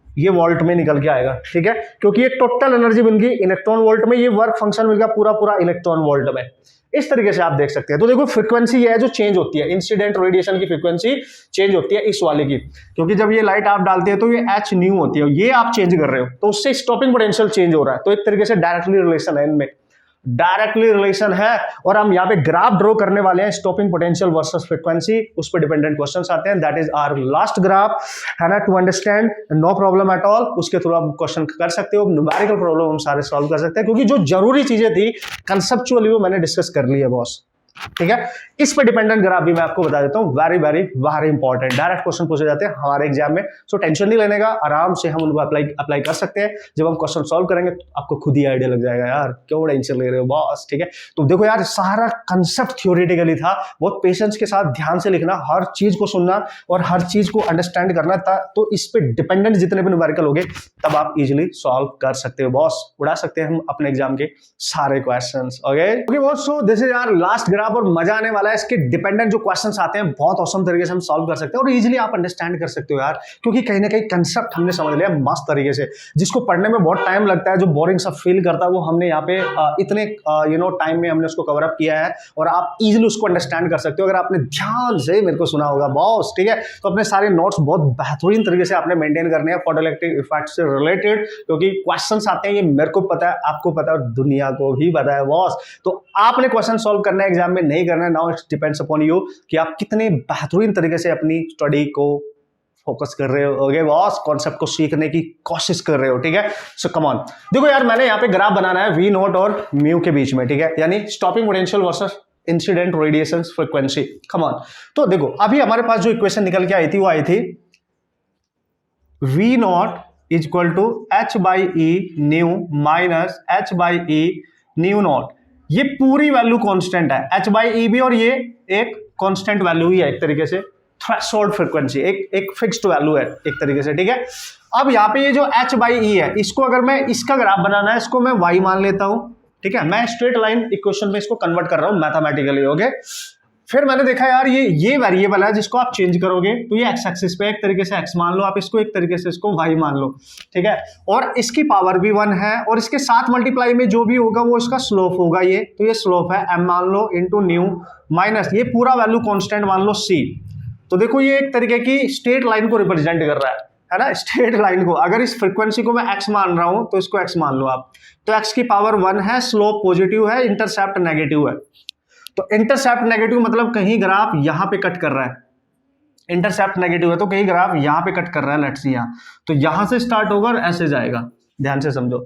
ये वोल्ट में निकल के आएगा, ठीक है, क्योंकि ये टोटल एनर्जी बन गई इलेक्ट्रॉन वोल्ट में, ये वर्क फंक्शन मिल गया पूरा पूरा इलेक्ट्रॉन वोल्ट में। इस तरीके से आप देख सकते हैं। तो देखो फ्रीक्वेंसी ये है जो चेंज होती है, इंसिडेंट रेडिएशन की फ्रीक्वेंसी चेंज होती है इस वाले की, क्योंकि जब ये लाइट आप डालते हैं तो ये H न्यू होती है, ये आप चेंज कर रहे हो तो उससे स्टॉपिंग पोटेंशियल चेंज हो रहा है। तो एक तरीके से डायरेक्टली रिलेशन है इनमें, डायरेक्टली रिलेशन है। और हम यहाँ पे ग्राफ ड्रॉ करने वाले हैं स्टॉपिंग पोटेंशियल वर्सेस फ्रीक्वेंसी, उस पर डिपेंडेंट क्वेश्चंस आते हैं, that is our last graph, है ना, to understand, no problem at all. उसके थ्रू आप क्वेश्चन कर सकते हो, न्यूमेरिकल प्रॉब्लम हम सारे सॉल्व कर सकते हैं, क्योंकि जो जरूरी चीजें थी कंसेप्चुअली वो मैंने डिस्कस कर ली है बॉस, ठीक है। इस पे डिपेंडेंट ग्राफ भी मैं आपको बता देता हूं, very very very important, direct question पूछे जाते हैं हमारे एग्जाम में, सो टेंशन नहीं लेने का, आराम से हम उनको अप्लाई कर सकते हैं। जब हम क्वेश्चन सॉल्व करेंगे तो आपको खुद ही आइडिया लग जाएगा, यार क्यों टेंशन ले रहे हो बॉस, ठीक है। तो देखो यार सारा कंसेप्ट थ्योरेटिकली था, बहुत पेशेंस के साथ ध्यान से लिखना, हर चीज को सुनना और हर चीज को अंडरस्टैंड करना था, तो इस पे डिपेंडेंट जितने भी न्यूमेरिकल होंगे तब आप इजिली सॉल्व कर सकते हो बॉस, उड़ा सकते हैं हम अपने एग्जाम के सारे questions. Okay boss, so this is our last graph, और मजा आने वाला है, इसके डिपेंडेंट जो क्वेश्चंस आते हैं बहुत औसम तरीके से हम सॉल्व कर सकते हैं और इजीली आप अंडरस्टैंड कर सकते हो यार, क्योंकि कहीं ना कहीं कंसेप्ट हमने समझ लिया मस्त तरीके से। जिसको पढ़ने में बहुत टाइम लगता है, जो बोरिंग सा फील करता है, वो हमने यहाँ पे इतने टाइम में हमने उसको कवर अप किया है और आप इजीली उसको अंडरस्टैंड कर सकते हो अगर आपने ध्यान से मेरे को सुना होगा बॉस, ठीक है। तो अपने सारे नोट्स बहुत बेहतरीन तरीके से आपने मेंटेन करने हैं फोटोइलेक्ट्रिक इफेक्ट से रिलेटेड, क्योंकि क्वेश्चंस आते हैं, ये मेरे को पता है, आपको पता है और दुनिया को भी पता है बॉस। तो आपने क्वेश्चन सॉल्व करना है, एग्जाम में नहीं करना है, now it's depends upon you कि आप कितने बेहतरीन तरीके से अपनी स्टडी को फोकस कर रहे हो, ओके बॉस, कॉन्सेप्ट को सीखने की कोशिश कर रहे हो, ठीक है। सो कम ऑन, देखो यार मैंने यहाँ पे ग्राफ बनाना है V नोट और म्यू के बीच में, ठीक है, यानी stopping potential versus incident radiation frequency. Come on, तो देखो अभी हमारे पास जो इक्वेशन निकल के आई थी वो आई थी V naught is equal to H by E nu minus H by E nu naught. ये पूरी वैल्यू कांस्टेंट है, H बाई E भी, और ये एक कांस्टेंट वैल्यू ही है एक तरीके से, थ्रेशोल्ड फ्रीक्वेंसी एक फिक्स्ड वैल्यू है एक तरीके से, ठीक है। अब यहाँ पे ये जो H बाई E है, इसको अगर मैं इसका ग्राफ बनाना है, इसको मैं Y मान लेता हूं, ठीक है, मैं स्ट्रेट लाइन इक्वेशन में इसको कन्वर्ट कर रहा हूं मैथमेटिकली। ओके, फिर मैंने देखा यार ये वेरिएबल है जिसको आप चेंज करोगे तो ये एक्स एक्सिस पे एक तरीके से एक्स मान लो आप इसको, एक तरीके से इसको वाई मान लो, ठीक है, और इसकी पावर भी 1 है और इसके साथ मल्टीप्लाई में जो भी होगा वो इसका स्लोप होगा, ये तो ये स्लोप है m मान लो इंटू न्यू माइनस ये पूरा वैल्यू कांस्टेंट मान लो c। तो देखो ये एक तरीके की स्ट्रेट लाइन को रिप्रेजेंट कर रहा है ना, स्ट्रेट लाइन को। अगर इस फ्रीक्वेंसी को मैं x मान रहा हूं तो इसको x मान लो आप, तो x की पावर 1 है, स्लोप पॉजिटिव है, इंटरसेप्ट नेगेटिव है। तो इंटरसेप्ट नेगेटिव मतलब कहीं ग्राफ यहां पे कट कर रहा है, इंटरसेप्ट नेगेटिव है तो कहीं ग्राफ यहां पे कट कर रहा है, लेट्स सी यहां, तो यहां से स्टार्ट होगा और ऐसे जाएगा, ध्यान से समझो।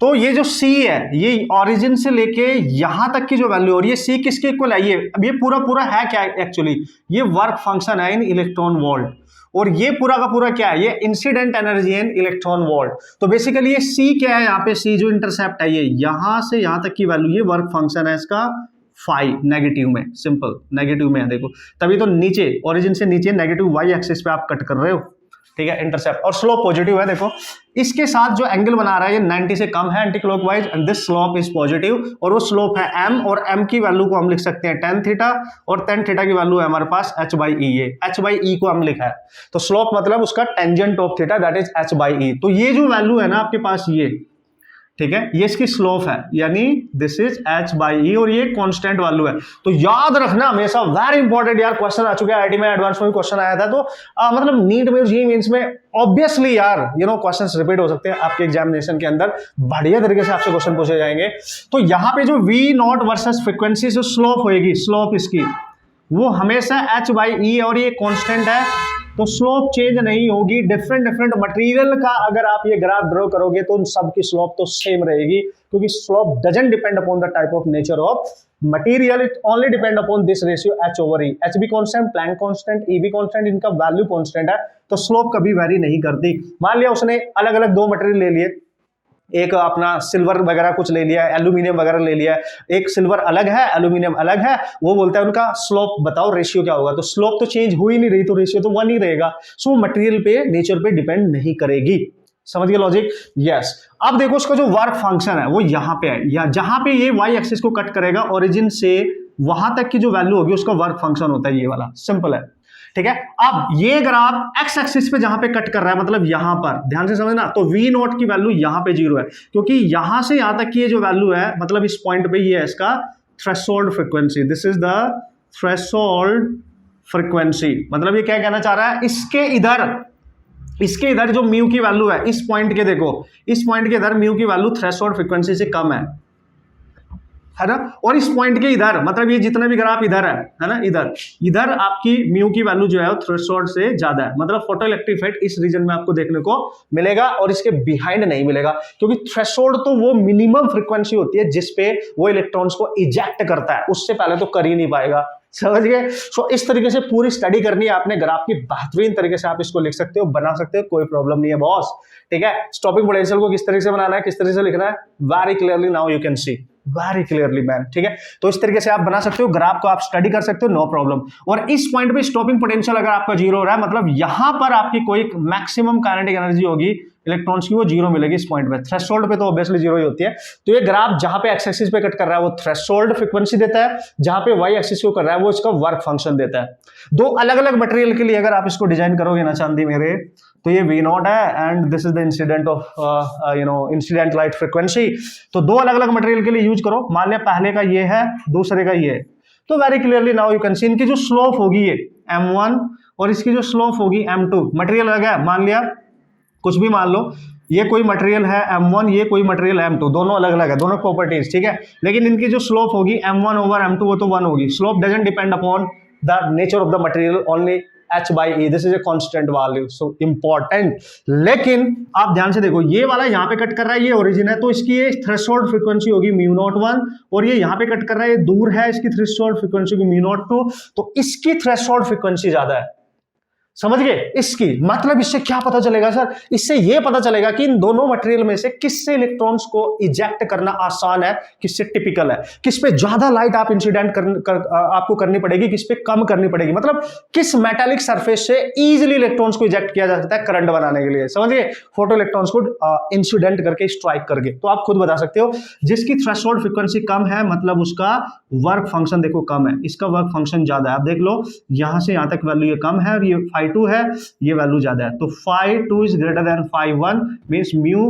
तो ये जो c है ये ओरिजिन से लेके यहां तक की जो वैल्यू, और ये c किसके इक्वल है, ये अब ये पूरा है क्या एक्चुअली, ये वर्क फंक्शन है इन इलेक्ट्रॉन वोल्ट, और ये पूरा का पूरा क्या है, ये incident energy in electron volt. तो बेसिकली ये c क्या है, यहाँ पे c जो इंटरसेप्ट है ये यहां से यहां तक की वैल्यू, ये वर्क फंक्शन है इसका फाई, नेगेटिव में, सिंपल नेगेटिव में है, देखो तभी तो नीचे ओरिजिन से नीचे नेगेटिव वाई एक्सिस पे आप कट कर रहे हो, ठीक है, इंटरसेप्ट, और स्लोप पॉजिटिव है। देखो इसके साथ जो एंगल बना रहा है ये 90 से कम है anti clockwise, and this slope is positive, और वो स्लोप है m, और m की वैल्यू को हम लिख सकते हैं tan थीटा, और tan थीटा की वैल्यू है हमारे पास h बाई ई, ये h बाई ई को हम लिखा है, तो स्लोप मतलब उसका tangent of theta that is h by E. तो ये जो वैल्यू है ना आपके पास ये, ठीक है, ये इसकी स्लोप है, यानी दिस इज h बाई ई, और ये कांस्टेंट वैल्यू है। तो याद रखना हमेशा, वेरी इंपॉर्टेंट यार, क्वेश्चन आ चुके हैं आईटी में, एडवांस में भी क्वेश्चन आया था, तो मतलब नीट में जी मींस में ऑब्वियसली यार क्वेश्चंस रिपीट हो सकते हैं आपके एग्जामिनेशन के अंदर, बढ़िया तरीके से आपसे क्वेश्चन पूछे जाएंगे। तो यहाँ पे जो v नॉट वर्सेस फ्रीक्वेंसी जो स्लोप होगी, स्लोप इसकी वो हमेशा h बाई ई, और ये कांस्टेंट है तो स्लोप चेंज नहीं होगी। डिफरेंट मटेरियल का अगर आप ये ग्राफ ड्रॉ करोगे तो उन सब की स्लोप तो सेम रहेगी, क्योंकि slope doesn't depend upon the type of nature of material, it only depend upon this ratio h over e, h भी कांस्टेंट, प्लैंक कांस्टेंट, e भी कांस्टेंट, इनका वैल्यू कांस्टेंट है, तो स्लोप कभी वेरी नहीं करती। मान लिया उसने अलग अलग दो मटेरियल ले लिए, एक अपना सिल्वर वगैरह कुछ ले लिया है, एल्यूमिनियम वगैरह ले लिया है, एक सिल्वर अलग है एल्यूमिनियम अलग है, वो बोलता है उनका स्लोप बताओ रेशियो क्या होगा, तो स्लोप तो चेंज हो ही नहीं रही, तो रेशियो तो 1 ही रहेगा। सो मटेरियल पे, नेचर पे डिपेंड नहीं करेगी, समझ गए लॉजिक? यस। अब देखो उसका जो वर्क फंक्शन है वो यहाँ पे है, या जहां पे ये वाई एक्सिस को कट करेगा ओरिजिन से वहां तक की जो वैल्यू होगी उसका वर्क फंक्शन होता है ये वाला, सिंपल है, ठीक है। अब ये ग्राफ एक्स एक्सिस पे जहां पे कट कर रहा है, मतलब यहां पर ध्यान से समझना, तो v नॉट की वैल्यू यहां पे 0 है, क्योंकि यहां से यहां तक की ये जो वैल्यू है, मतलब इस पॉइंट पे ये है इसका threshold frequency, this is the threshold frequency. मतलब ये क्या कहना चाह रहा है, इसके इधर जो म्यू की वैल्यू है, इस पॉइंट के देखो, इस पॉइंट के इधर म्यू की वैल्यू थ्रेशोल्ड फ्रीक्वेंसी से कम है ना, और इस पॉइंट के इधर, मतलब ये जितने भी ग्राफ इधर है ना, इधर आपकी म्यू की वैल्यू जो है वो थ्रेशोल्ड से ज्यादा है, मतलब फोटोइलेक्ट्रिक इफेक्ट इस रीजन में आपको देखने को मिलेगा और इसके बिहाइंड नहीं मिलेगा, क्योंकि थ्रेशोल्ड तो वो मिनिमम फ्रीक्वेंसी होती है जिसपे वो इलेक्ट्रॉन्स को इजेक्ट करता है, उससे पहले तो कर ही नहीं पाएगा, समझ गए। सो इस तरीके से पूरी स्टडी करनी है आपने ग्राफ की, बेहतरीन तरीके से आप इसको लिख सकते हो, बना सकते हो, कोई प्रॉब्लम नहीं है बॉस, ठीक है। स्टॉपिंग पोटेंशियल को किस तरीके से बनाना है, किस तरीके से लिखना है, very clearly now you can see, very clearly man, ठीक है। तो इस तरीके से आप बना सकते हो, ग्राफ को आप स्टडी कर सकते हो, नो प्रॉब्लम। और इस पॉइंट पे स्टॉपिंग पोटेंशियल अगर आपका 0 हो रहा है, मतलब यहां पर आपकी कोई मैक्सिमम काइनेटिक एनर्जी होगी इलेक्ट्रॉन्स की, वो 0 मिलेगी इस पॉइंट पे। थ्रेशोल्ड पे तो ऑब्वियसली 0 ही होती है। तो ये ग्राफ जहां पे एक्स एक्सिस पे कट कर रहा है वो थ्रेशोल्ड फ्रीक्वेंसी देता है, जहां पे वाई एक्सिस को कर रहा है वो इसका वर्क फंक्शन देता है। दो अलग अलग मटेरियल के लिए अगर आप इसको डिजाइन करोगे ना चांदी मेरे, तो ये V नॉट है and this is the incident of incident light frequency. तो दो अलग अलग मटेरियल के लिए यूज करो, मान लिया पहले का ये है, दूसरे का ये है, तो very clearly now you can see इनकी जो स्लोप होगी ये m1 और इसकी जो स्लोप होगी m2, मटेरियल अलग है, मान लिया कुछ भी मान लो, ये कोई मटेरियल है m1, ये कोई मटेरियल है m2, दोनों अलग अलग है, दोनों प्रॉपर्टीज, ठीक है, लेकिन इनकी जो स्लोप होगी m1 ओवर m2 वो तो 1 होगी। Slope doesn't depend upon the nature of the material, only h by e, this is a constant value, so important. लेकिन आप ध्यान से देखो, ये वाला यहाँ पे कट कर रहा है, ये ओरिजिन है, तो इसकी ये थ्रेशोल्ड फ्रीक्वेंसी होगी म्यू नॉट 1, और ये यहाँ पे कट कर रहा है, ये दूर है, इसकी थ्रेशोल्ड फ्रीक्वेंसी होगी म्यू नॉट 2, तो इसकी थ्रेशोल्ड फ्रीक्वेंसी ज्यादा है, समझ गए? इसकी मतलब इससे क्या पता चलेगा सर? इससे यह पता चलेगा कि इन दोनों मटेरियल में से किससे इलेक्ट्रॉन्स को इजेक्ट करना आसान है, किससे टिपिकल है, किस पे ज्यादा लाइट आप इंसिडेंट आपको करनी पड़ेगी, किस पे कम करनी पड़ेगी, मतलब किस मेटालिक सरफेस से इजीली इलेक्ट्रॉन्स को इजेक्ट किया जा सकता है करंट बनाने के लिए। समझ गए? फोटो इलेक्ट्रॉन्स को इंसिडेंट करके स्ट्राइक करके। तो आप खुद बता सकते हो, जिसकी थ्रेशोल्ड फ्रीक्वेंसी कम है मतलब उसका वर्क फंक्शन देखो कम है, इसका वर्क फंक्शन ज्यादा है। आप देख लो यहां से यहां तक वैल्यू ये कम है और ये phi2 है, ये वैल्यू ज्यादा है। तो phi2 is greater than phi1 means mu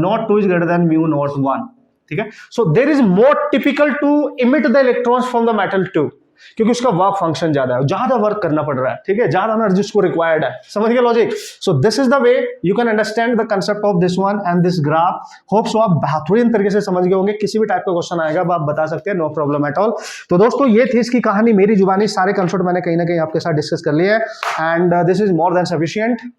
naught 2 is greater than mu naught 1। ठीक है, so there is more typical to emit the electrons from the metal 2, क्योंकि उसका वर्क फंक्शन ज्यादा है, ज्यादा वर्क करना पड़ रहा है। ठीक है, ज्यादा एनर्जी उसको रिक्वायर्ड है। समझ गए logic? So this is the way you can understand the concept of this one and this graph. Hope so आप बेहतरीन तरीके से समझ गए होंगे। किसी भी टाइप का क्वेश्चन आएगा आप बता सकते हैं, नो प्रॉब्लम एट ऑल। तो दोस्तों ये थी इसकी कहानी, मेरी जुबानी सारे कंसेप्ट मैंने कहीं ना कहीं आपके साथ डिस्कस कर लिए and this is more than sufficient.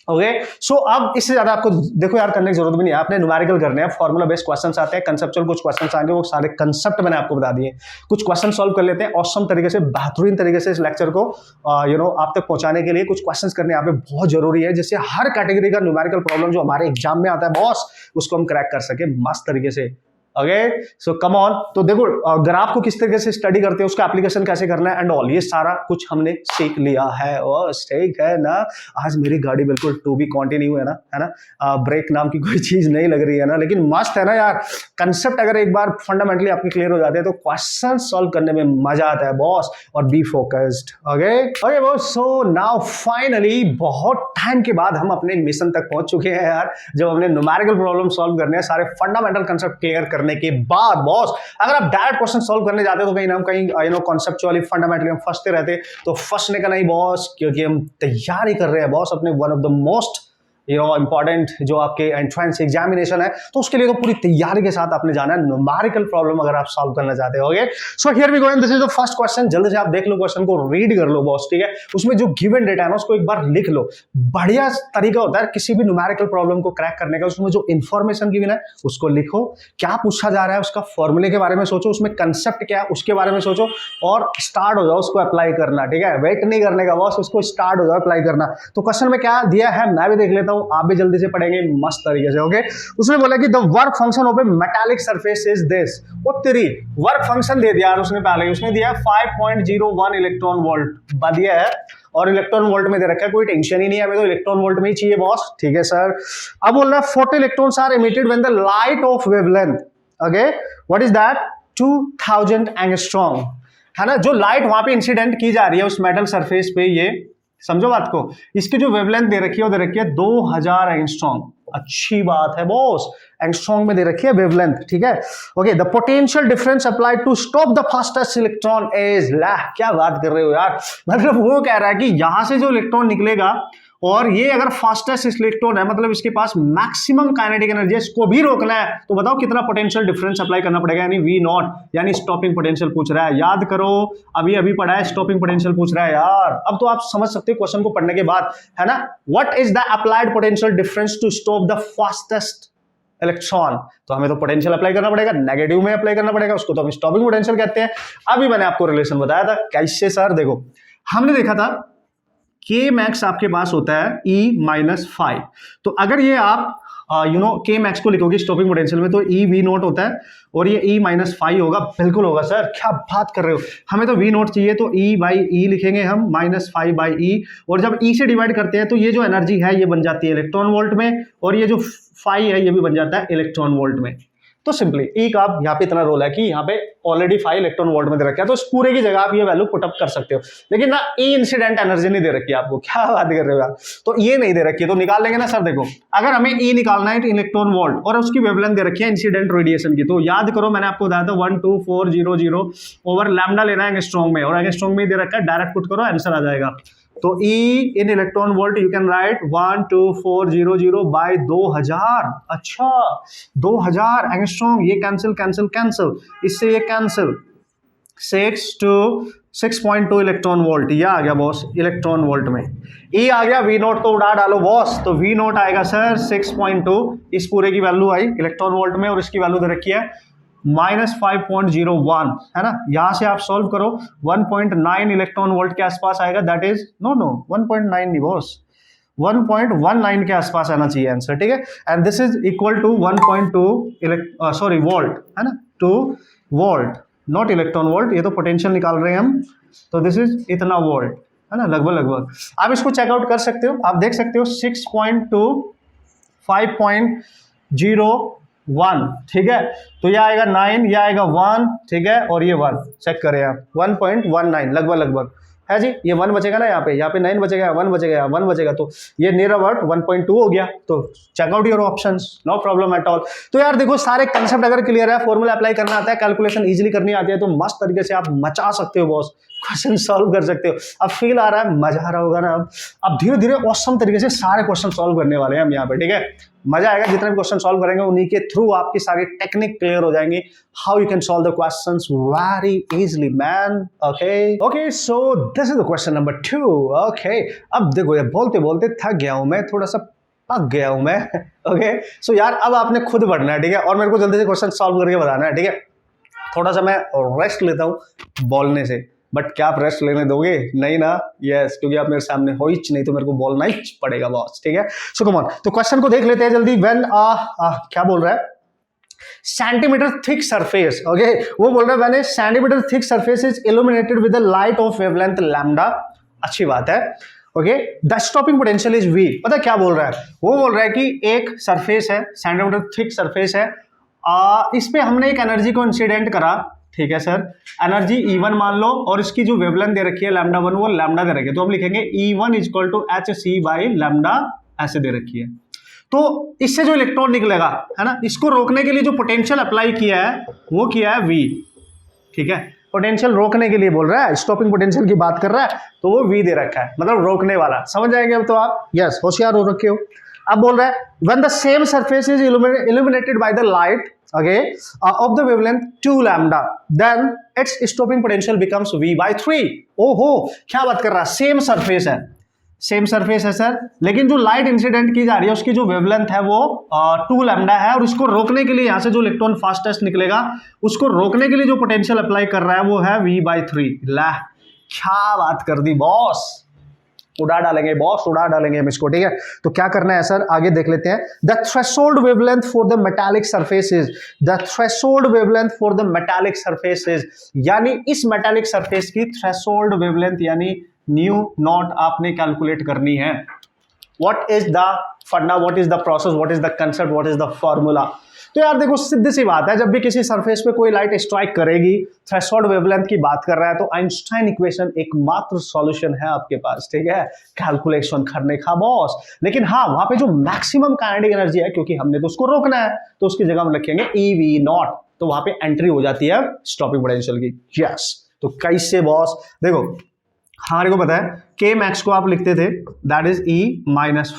Okay, so अब इससे ज्यादा आपको देखो यार करने की जरूरत भी नहीं है, आपने न्यूमेरिकल करने हैं, फॉर्मूला बेस्ड क्वेश्चंस आते हैं, कंसेप्चुअल कुछ क्वेश्चंस आएंगे, वो सारे कंसेप्ट मैंने आपको बता दिए। कुछ क्वेश्चन सॉल्व कर लेते हैं ऑसम तरीके से, बेहतरीन तरीके से इस लेक्चर को आप तक पहुंचाने के लिए कुछ क्वेश्चंस करने यहाँ पे बहुत जरूरी है, जिससे हर कैटेगरी का न्यूमेरिकल प्रॉब्लम जो हमारे एग्जाम में आता है बॉस, उसको हम क्रैक कर सके मस्त तरीके से। Okay, so come on. तो देखो ग्राफ को किस तरीके से स्टडी करते हैं, उसका एप्लीकेशन कैसे करना है एंड ऑल, ये सारा कुछ हमने सीख लिया है। और ठीक है ना, आज मेरी गाड़ी बिल्कुल टू बी कंटिन्यू है ना, ब्रेक नाम की कोई चीज नहीं लग रही है ना, लेकिन मस्त है ना यार। कंसेप्ट अगर एक बार फंडामेंटली आपके क्लियर हो जाते हैं तो क्वेश्चन सॉल्व करने में मजा आता है बॉस, और be focused. Okay boss, so now finally बहुत टाइम के बाद हम अपने मिशन तक पहुंच चुके हैं यार, जब हमने न्यूमेरिकल प्रॉब्लम सॉल्व करने हैं, सारे फंडामेंटल कंसेप्ट क्लियर करने के बाद बॉस। अगर आप डायरेक्ट क्वेश्चन सॉल्व करने जाते तो कहीं ना कहीं कॉन्सेप्चुअली फंडामेंटली हम फंसते रहते, तो फंसने का नहीं बॉस, क्योंकि हम तैयारी कर रहे हैं बॉस अपने one of the most important जो आपके एंट्रेंस एग्जामिनेशन है, तो उसके लिए तो पूरी तैयारी के साथ आपने जाना है। न्यूमेरिकल प्रॉब्लम अगर आप सॉल्व करना चाहते हो, okay, so here we go and this is the first question. जल्दी से आप देख लो क्वेश्चन को, रीड कर लो बॉस। ठीक है, उसमें जो गिवन डेटा है ना उसको एक बार लिख लो। बढ़िया तरीका होता है किसी भी न्यूमेरिकल प्रॉब्लम को क्रैक करने का, उसमें जो इंफॉर्मेशन गिवन है उसको लिखो, क्या पूछा जा रहा है उसका फॉर्मूले के बारे में सोचो, उसमें कंसेप्ट क्या है उसके बारे में सोचो, और स्टार्ट हो जाओ उसको अप्लाई करना। ठीक है, वेट नहीं करने का बॉस, उसको स्टार्ट हो जाओ अप्लाई करना। तो क्वेश्चन में क्या दिया है मैं भी देख लेता हूं, आप भी जल्दी से पढ़ेंगे मस्त तरीके से। ओके, उसने बोला कि the work function of A metallic surface is this. वो तेरी वर्क फंक्शन दे दिया उसने पहले, उसने दिया 5.01 इलेक्ट्रॉन वोल्ट दिया है, और इलेक्ट्रॉन वोल्ट में दे रखा है, कोई टेंशन ही नहीं है, हमें तो इलेक्ट्रॉन वोल्ट में ही चाहिए बॉस। ठीक है सर, अब बोल रहा है photo electrons are emitted when the light of wavelength, okay, what is that, 2000 angstrom, है ना, जो लाइट वहां पे इंसिडेंट की जा रही है उस मेटल सरफेस पे, ये समझो बात को, इसकी जो वेवलेंथ दे रखी है वो दे रखी है 2000 एंगस्ट्रॉम। अच्छी बात है बॉस, एंगस्ट्रॉम में दे रखी है वेवलेंथ। ठीक है, okay, the potential difference applied to stop the fastest electron is, ला क्या बात कर रहे हो यार, मतलब वो कह रहा है कि यहां से जो इलेक्ट्रॉन निकलेगा और ये अगर फास्टेस्ट इलेक्ट्रॉन है, मतलब इसके पास मैक्सिमम काइनेटिक एनर्जी है, इसको भी रोकना है, तो बताओ कितना पोटेंशियल डिफरेंस अप्लाई करना पड़ेगा, यानी वी नॉट, यानी स्टॉपिंग पोटेंशियल पूछ रहा है। याद करो अभी अभी पढ़ा है, स्टॉपिंग पोटेंशियल पूछ रहा है यार। अब तो आप समझ सकते हो क्वेश्चन को पढ़ने के बाद, है ना। What is the applied potential difference to stop the fastest electron, तो हमें तो पोटेंशियल अप्लाई करना पड़ेगा, नेगेटिव में अप्लाई करना पड़ेगा, उसको तो हम स्टॉपिंग पोटेंशियल कहते हैं। अभी मैंने आपको रिलेशन बताया था कैसे सर, देखो हमने देखा था के मैक्स आपके पास होता है E-5, तो अगर ये आप के मैक्स को लिखोगे स्टॉपिंग पोटेंशियल में, तो E V नॉट होता है और ये E-5 होगा। बिल्कुल होगा सर, क्या बात कर रहे हो, हमें तो V नॉट चाहिए, तो E/E लिखेंगे हम -5/E, और जब E से डिवाइड करते हैं तो ये जो एनर्जी है ये बन जाती है इलेक्ट्रॉन वोल्ट में, और ये जो फाई है ये भी बन जाता है इलेक्ट्रॉन वोल्ट में। तो सिंपली ई का यहाँ पे इतना रोल है कि यहाँ पे ऑलरेडी 5 इलेक्ट्रॉन वोल्ट में दे रखा है, तो इस पूरे की जगह आप ये वैल्यू पुट अप कर सकते हो, लेकिन ना ई इंसिडेंट एनर्जी नहीं दे रखी है आपको, क्या बात कर रहे हो यार, तो ये नहीं दे रखी है, तो निकाल लेंगे ना सर। देखो अगर हमें ई निकालना है इलेक्ट्रॉन वोल्ट और उसकी वेवलेंथ दे रखी है इंसिडेंट रेडिएशन की, तो याद करो मैंने आपको बताया था 12400 ओवर लैम्डा लेना है एंगस्ट्रॉम में, और एंगस्ट्रॉम में दे रखा है, डायरेक्ट पुट करो आंसर आ जाएगा। तो E in electron volt you can write 12400 by 2000। अच्छा 2000 एंगस्ट्रॉम, ये कैंसिल कैंसिल कैंसिल, इससे ये कैंसिल, 6.2 इलेक्ट्रॉन वोल्ट, ये आ गया बॉस इलेक्ट्रॉन वोल्ट में। E आ गया, V नोट तो उड़ा डालो बॉस, तो V नोट आएगा सर 6.2, इस पूरे की वैल्यू आई इलेक्ट्रॉन वोल्ट में, और इसकी वैल्यू दे रखी है -5.01 है ना। यहां से आप सॉल्व करो 1.9 इलेक्ट्रॉन वोल्ट के आसपास आएगा, दैट इज नो 1.9 नहीं बॉस, 1.19 के आसपास आना चाहिए आंसर, ठीक है। And this is equal to 1.2 sorry volt है ना, 2 वोल्ट, नॉट इलेक्ट्रॉन वोल्ट, ये तो पोटेंशियल निकाल रहे हैं हम, तो दिस इज इतना वोल्ट है ना, लगभग। आप इसको चेकआउट कर सकते हो, आप देख सकते हो 6.2 5.01, ठीक है। तो ये आएगा 9, ये आएगा 1, ठीक है, और ये 1, चेक करें आप 1.19 लगभग है जी। ये 1 बचेगा ना, यहाँ पे 9 बचेगा, 1 बचेगा, 1 बचेगा, तो ये नियर अबाउट 1.2 हो गया। तो check out your options, no problem at all. तो यार देखो, सारे कंसेप्ट अगर क्लियर है, फॉर्मूला अप्लाई करना आता है, कैलकुलेशन इजीली करनी आती है, तो मस्त तरीके से आप मचा सकते हो बॉस, क्वेश्चन सॉल्व कर सकते हो। अब फील आ रहा है, मजा आ रहा होगा ना। अब धीरे धीरे ऑसम तरीके से सारे क्वेश्चन सॉल्व करने वाले हैं हम यहाँ पे, ठीक है। मजा आएगा, जितने भी क्वेश्चन सॉल्व करेंगे उन्हीं के थ्रू आपकी सारी टेक्निक क्लियर हो जाएंगी, how you can solve the questions very easily man. Okay so this is the question number 2। Okay, अब देखो यार, बोलते बोलते थक गया हूं मैं, थोड़ा सा पक गया हूं मैं। ओके सो यार, अब आपने खुद पढ़ना है, ठीक है, और मेरे को जल्दी से क्वेश्चन सॉल्व करके बताना है, ठीक है। थोड़ा सा मैं रेस्ट लेता हूं बोलने से, बट क्या आप रेस्ट लेने दोगे? नहीं ना, यस, क्योंकि आप मेरे सामने हो ही नहीं, तो मेरे को बोलना ही पड़ेगा बॉस, ठीक है। सो कम ऑन, तो क्वेश्चन को देख लेते हैं जल्दी। व्हेन क्या बोल रहा है, सेंटीमीटर थिक सरफेस, ओके, वो बोल रहा है when a centimetre thick surface is illuminated with the light of wavelength lambda, अच्छी बात है, okay, the stopping potential is V. पता क्या बोल रहा है, वो बोल रहा है कि एक सरफेस है, सेंटीमीटर थिक सरफेस है, इस पे हमने एक एनर्जी को इंसिडेंट करा, ठीक है सर, एनर्जी E1 मान लो, और इसकी जो वेवलेंथ दे रखी है λ1, वो लैम्डा दे रखी है, तो हम लिखेंगे E1 equal to hc by lambda, ऐसे दे रखी है। तो इससे जो इलेक्ट्रॉन निकलेगा है ना, इसको रोकने के लिए जो पोटेंशियल अप्लाई किया है वो किया है V, ठीक है। पोटेंशियल रोकने के लिए बोल रहा है, स्टॉपिंग पोटेंशियल की बात कर रहा है, तो वो V दे रखा है, मतलब रोकने वाला, समझ जाएंगे अब तो आप, यस, होशियार हो रखे हो। अब बोल रहा है when the same surface is illuminated by the light, okay, of the wavelength 2 lambda, then its stopping potential becomes V by 3। ओहो, क्या बात कर रहा है, सेम सरफेस है, सेम सरफेस है सर, लेकिन जो लाइट इंसिडेंट की जा रही है उसकी जो वेवलेंथ है वो 2 लैम्डा है, और उसको रोकने के लिए यहाँ से जो इलेक्ट्रॉन फास्टेस्ट निकलेगा उसको रोकने के लिए जो पोटेंशियल अप्लाई कर रहा है वो है V by 3। ला, क्या बात कर दी बॉस, उड़ा डालेंगे बॉस, उड़ा डालेंगे हम इसको, ठीक है। तो क्या करना है सर, आगे देख लेते हैं। The threshold wavelength for the metallic surfaces, the threshold wavelength for the metallic surfaces, यानी इस मेटालिक सरफेस की थ्रेशोल्ड वेवलेंथ यानी न्यू नॉट आपने कैलकुलेट करनी है। व्हाट इज द फंडा, what is the process, what is the concept, what is the formula. तो यार देखो, सीधी सी बात है, जब भी किसी सरफेस पे कोई लाइट स्ट्राइक करेगी, थ्रेशोल्ड वेवलेंथ की बात कर रहा है, तो आइंस्टाइन इक्वेशन एकमात्र सॉल्यूशन है आपके पास, ठीक है, कैलकुलेशन करने का बॉस। लेकिन हाँ, वहां पे जो मैक्सिमम काइनेटिक एनर्जी है, क्योंकि हमने तो उसको रोकना है, तो उसकी जगह हम लिखेंगे EV0, तो वहां पे एंट्री हो जाती है स्टॉपिंग पोटेंशियल की, यस। तो कैसे बॉस, देखो हमारे को पता है K मैक्स को आप लिखते थे दैट इज E-5,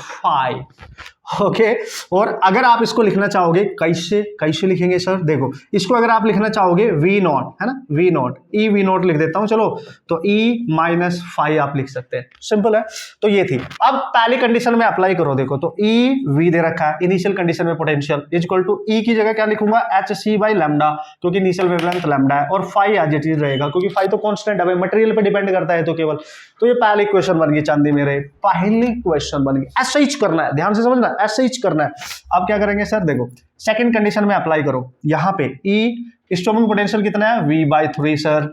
ओके। और अगर आप इसको लिखना चाहोगे, कैसे कैसे लिखेंगे सर, देखो इसको अगर आप लिखना चाहोगे V0 है ना, V0, EV0 लिख देता हूं, चलो, तो E-5 आप लिख सकते हैं, सिंपल है। तो ये थी। अब पहली कंडीशन में अप्लाई करो, देखो तो EV दे रखा है, इनिशियल कंडीशन में पोटेंशियल इक्वल टू E की जगह क्या लिखूंगा, hc बाई लैम्डा, क्योंकि इनिशियल वेवलेंथ लैम्डा है, और फाई एज इट इज रहेगा, क्योंकि फाई तो कांस्टेंट है, मटेरियल पे डिपेंड करता है तो केवल। तो ये पहली क्वेश्चन बन गई चांदी मेरे, पहली क्वेश्चन बन गई। ऐसा ही करना है, ध्यान से समझना, ऐसे ही करना है। अब क्या करेंगे सर, देखो सेकंड कंडीशन में अप्लाई करो, यहां पे E स्टॉपिंग पोटेंशियल कितना है, V by 3 सर,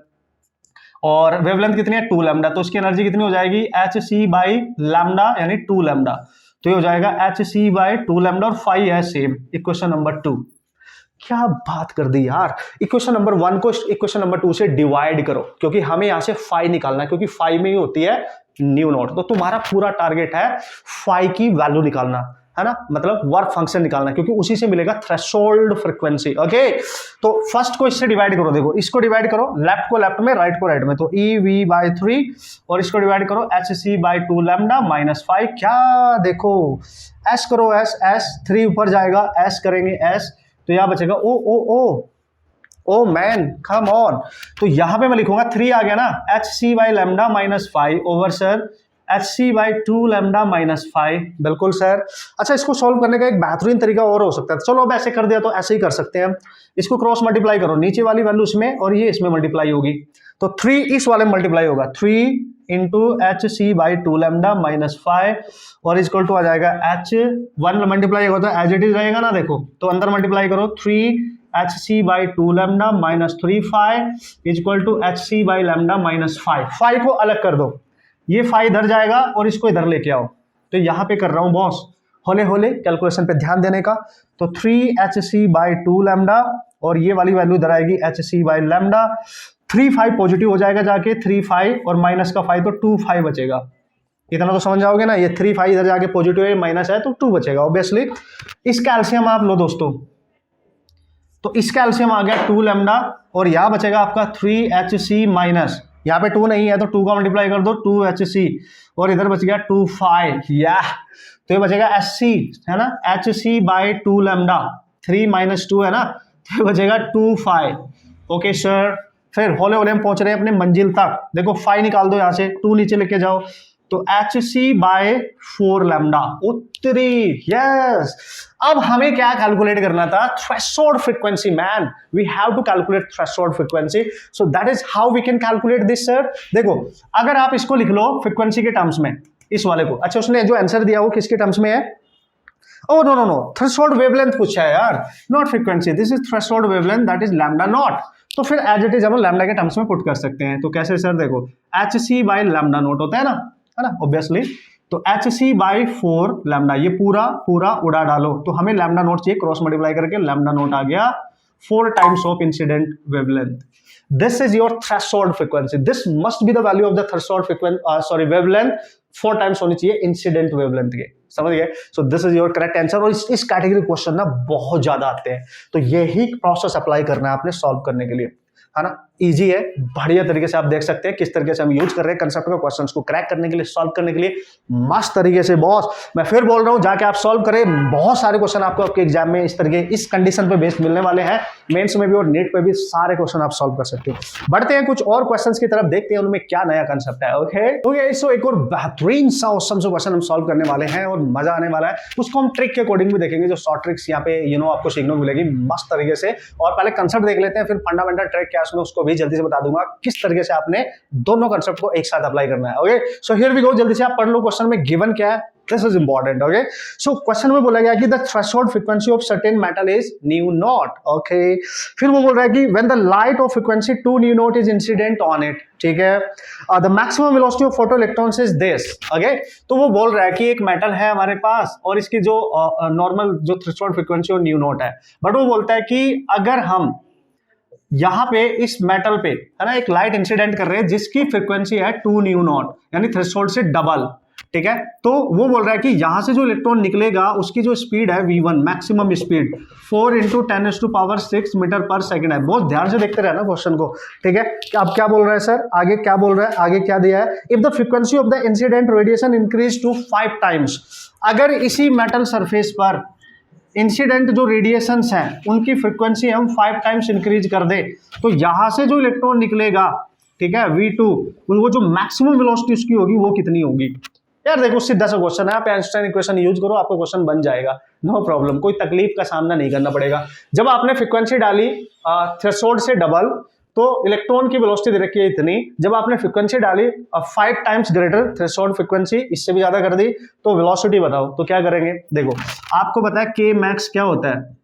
और वेवलेंथ कितनी है, 2 लैम्डा, तो उसकी एनर्जी कितनी हो जाएगी, hc बाई लैम्डा यानी 2 लैम्डा, तो ये हो जाएगा hc बाई 2 लैम्डा, और फाई है सेम। इक्वेशन नंबर 2, क्या बात कर दी यार। इक्वेशन नंबर 1 को इक्वेशन नंबर 2 से डिवाइड करो, क्योंकि हमें यहां से फाई निकालना है, क्योंकि फाई में ही होती है न्यू नॉट। तो तुम्हारा पूरा टारगेट है फाई की वैल्यू निकालना, है ना, मतलब वर्क फंक्शन निकालना, क्योंकि उसी से मिलेगा थ्रेशोल्ड फ्रीक्वेंसी, ओके। तो फर्स्ट को इससे डिवाइड करो, देखो इसको डिवाइड करो, लेफ्ट को लेफ्ट में, राइट को राइट में, तो EV by 3, और इसको डिवाइड करो hc by 2 लैम्डा माइनस 5, क्या देखो s करो, s 3 ऊपर जाएगा, s करेंगे s, तो यहां बचेगा ओ मैन कम ऑन। तो यहां पे मैं लिखूंगा 3 आ गया ना, hc by lambda minus 5 over sir H C by two lambda minus 5। बिल्कुल सर। अच्छा, इसको सॉल्व करने का एक बेहतरीन तरीका और हो सकता है। चलो अब ऐसे कर दिया तो ऐसे ही कर सकते हैं। इसको क्रॉस मल्टीप्लाई करो, नीचे वाली वैल्यू इसमें और ये इसमें मल्टीप्लाई होगी, तो 3 इस वाले में मल्टीप्लाई होगा, 3 into H C by two lambda minus 5 और इक्वल टू आ जाएगा एच 1 मल्टीप्लाई होगा तो एज इट इज रहेगा ना, देखो तो अंदर मल्टीप्लाई करो, 3 H C by two lambda minus 3 5 equal to H C by lambda minus 5 को अलग कर दो, ये 5 इधर जाएगा और इसको इधर लेके आओ। तो यहां पे कर रहा हूं बॉस, होले होले कैलकुलेशन पे ध्यान देने का। तो 3 H C by two lambda और ये वाली वैल्यू इधर आएगी H C by lambda, 3 5 positive हो जाएगा जाके, 3 5 और माइनस का 5 तो 2 5 बचेगा। इतना तो समझ जाओगे ना, ये 3 5 इधर जाके पॉजिटिव है, माइनस है तो 2 बचेगा ऑब्वियसली। इसका एलसीएम आप लो दोस्तों, तो इसका एलसीएम आ गया 2 लैम्डा और यहां बचेगा आपका 3 एच सी माइनस, यहाँ पे 2 नहीं है तो 2 का मल्टीप्लाई कर दो 2 एच सी और इधर बच गया 2 5 या तो ये बचेगा एच सी है ना, H C by two lambda, 3 minus 2 है ना, तो ये बचेगा 2 5। ओके सर, फिर होले होले हम पहुंच रहे हैं अपने मंजिल तक। देखो 5 निकाल दो यहां से, 2 नीचे लेके जाओ तो एच सी बाय 4 लैम्डा उत्तरी। यस, अब हमें क्या कैलकुलेट करना था, threshold frequency man, we have to calculate threshold frequency, so that is how we can calculate this sir. देखो अगर आप इसको लिख लो फ्रीक्वेंसी के टर्म्स में, इस वाले को, अच्छा उसने जो आंसर दिया वो किसके टर्म्स में है, oh no no no, threshold wavelength पूछा है यार, not frequency, this is threshold wavelength that is lambda naught. तो फिर एज इट इज हम लैम्डा के टर्म्स में पुट कर सकते हैं। तो कैसे सर, देखो H C by lambda naught होता है ना ऑब्वियसली, तो एच सी बाई 4 लैम्डा, ये पूरा पूरा उड़ा डालो, तो हमें लैम्डा नॉट चाहिए, क्रॉस मल्टीप्लाई करके लैम्डा नॉट आ गया 4 times of incident wavelength. This is your threshold frequency, this must be the value of the threshold frequency wavelength, 4 times होनी चाहिए इंसिडेंट वेवलेंथ के, समझ गए। सो this is your correct answer. और इस category question ना बहुत ज्यादा आते हैं, तो यही प्रोसेस अप्लाई करना है आपने सॉल्व करने के लिए, है ना, इजी है, बढ़िया तरीके से आप देख सकते हैं किस तरीके से हम यूज कर रहे हैं कंसेप्ट को, क्वेश्चंस को क्रैक करने के लिए, सॉल्व करने के लिए, मस्त तरीके से बॉस। मैं फिर बोल रहा हूं, जाके आप सॉल्व करें, बहुत सारे क्वेश्चन आपको आपके एग्जाम में इस तरीके, इस कंडीशन पे बेस्ड मिलने वाले हैं, मेंस में भी और नीट पे भी सारे क्वेश्चन आप सॉल्व कर सकते हैं। बढ़ते हैं कुछ और क्वेश्चंस की तरफ, देखते हैं उनमें क्या नया कंसेप्ट है। ओके सो एक और बेहतरीन सा ऑसम सा क्वेश्चन हम सॉल्व करने वाले हैं और मजा आने वाला है, उसको हम ट्रिक के अकॉर्डिंग भी देखेंगे, जो शॉर्ट ट्रिक्स यहाँ पे आपको सीखने को मिलेगी मस्त तरीके से। और पहले कंसेप्ट देख लेते हैं, फिर फंडामेंटल ट्रिक क्या है उसमें उसको भी जल्दी से बता दूंगा किस तरीके से आपने दोनों कंसेप्ट को एक साथ अप्लाई करना है। Okay so here we go, जल्दी से आप पढ़ लो क्वेश्चन में गिवन क्या है, this is important. Okay so question में बोला गया कि the threshold frequency of certain metal is new not. Okay फिर वो बोल रहा है कि when the light of frequency 2 new not is incident on it, ठीक है, the maximum velocity of photo electrons is this. Okay तो वो बोल रहा है कि एक मेटल है हमारे पास और इसकी जो नॉर्मल जो थ्रेशोल्ड फ्रीक्वेंसी वो न्यू नॉट है, बट वो बोलता है कि अगर हम यहां पे इस मेटल पे है ना एक लाइट इंसिडेंट कर रहे हैं जिसकी फ्रीक्वेंसी है 2 न्यू नॉट, यानी थ्रेशोल्ड से डबल, ठीक है, तो वो बोल रहा है कि यहां से जो इलेक्ट्रॉन निकलेगा उसकी जो स्पीड है v1 मैक्सिमम स्पीड 4 × 10⁻⁶ मीटर पर सेकंड है। बहुत ध्यान से देखते रहना क्वेश्चन को, ठीक है। अब क्या बोल रहा है सर, आगे क्या बोल रहा है, आगे क्या दिया है, if the frequency of the incident radiation increase to 5 times, अगर इसी मेटल सरफेस पर इंसिडेंट जो रेडिएशंस हैं उनकी फ्रीक्वेंसी हम 5 टाइम्स इंक्रीज कर दे, तो यहां से जो इलेक्ट्रॉन निकलेगा, ठीक है, v2, वो जो मैक्सिमम वेलोसिटी उसकी होगी वो कितनी होगी। यार देखो सीधा सा क्वेश्चन है, आप आइंस्टाइन इक्वेशन यूज करो, आपको क्वेश्चन बन जाएगा, नो प्रॉब्लम, कोई तकलीफ का सामना नहीं करना पड़ेगा। जब आपने फ्रीक्वेंसी डाली थ्रेशोल्ड से डबल, तो इलेक्ट्रॉन की वेलोसिटी दे रखी है इतनी, जब आपने फ्रीक्वेंसी डाली 5 टाइम्स ग्रेटर थ्रेशोल्ड फ्रीक्वेंसी, इससे भी ज्यादा कर दी, तो वेलोसिटी बताओ, तो क्या करेंगे। देखो आपको पता है के मैक्स क्या होता है,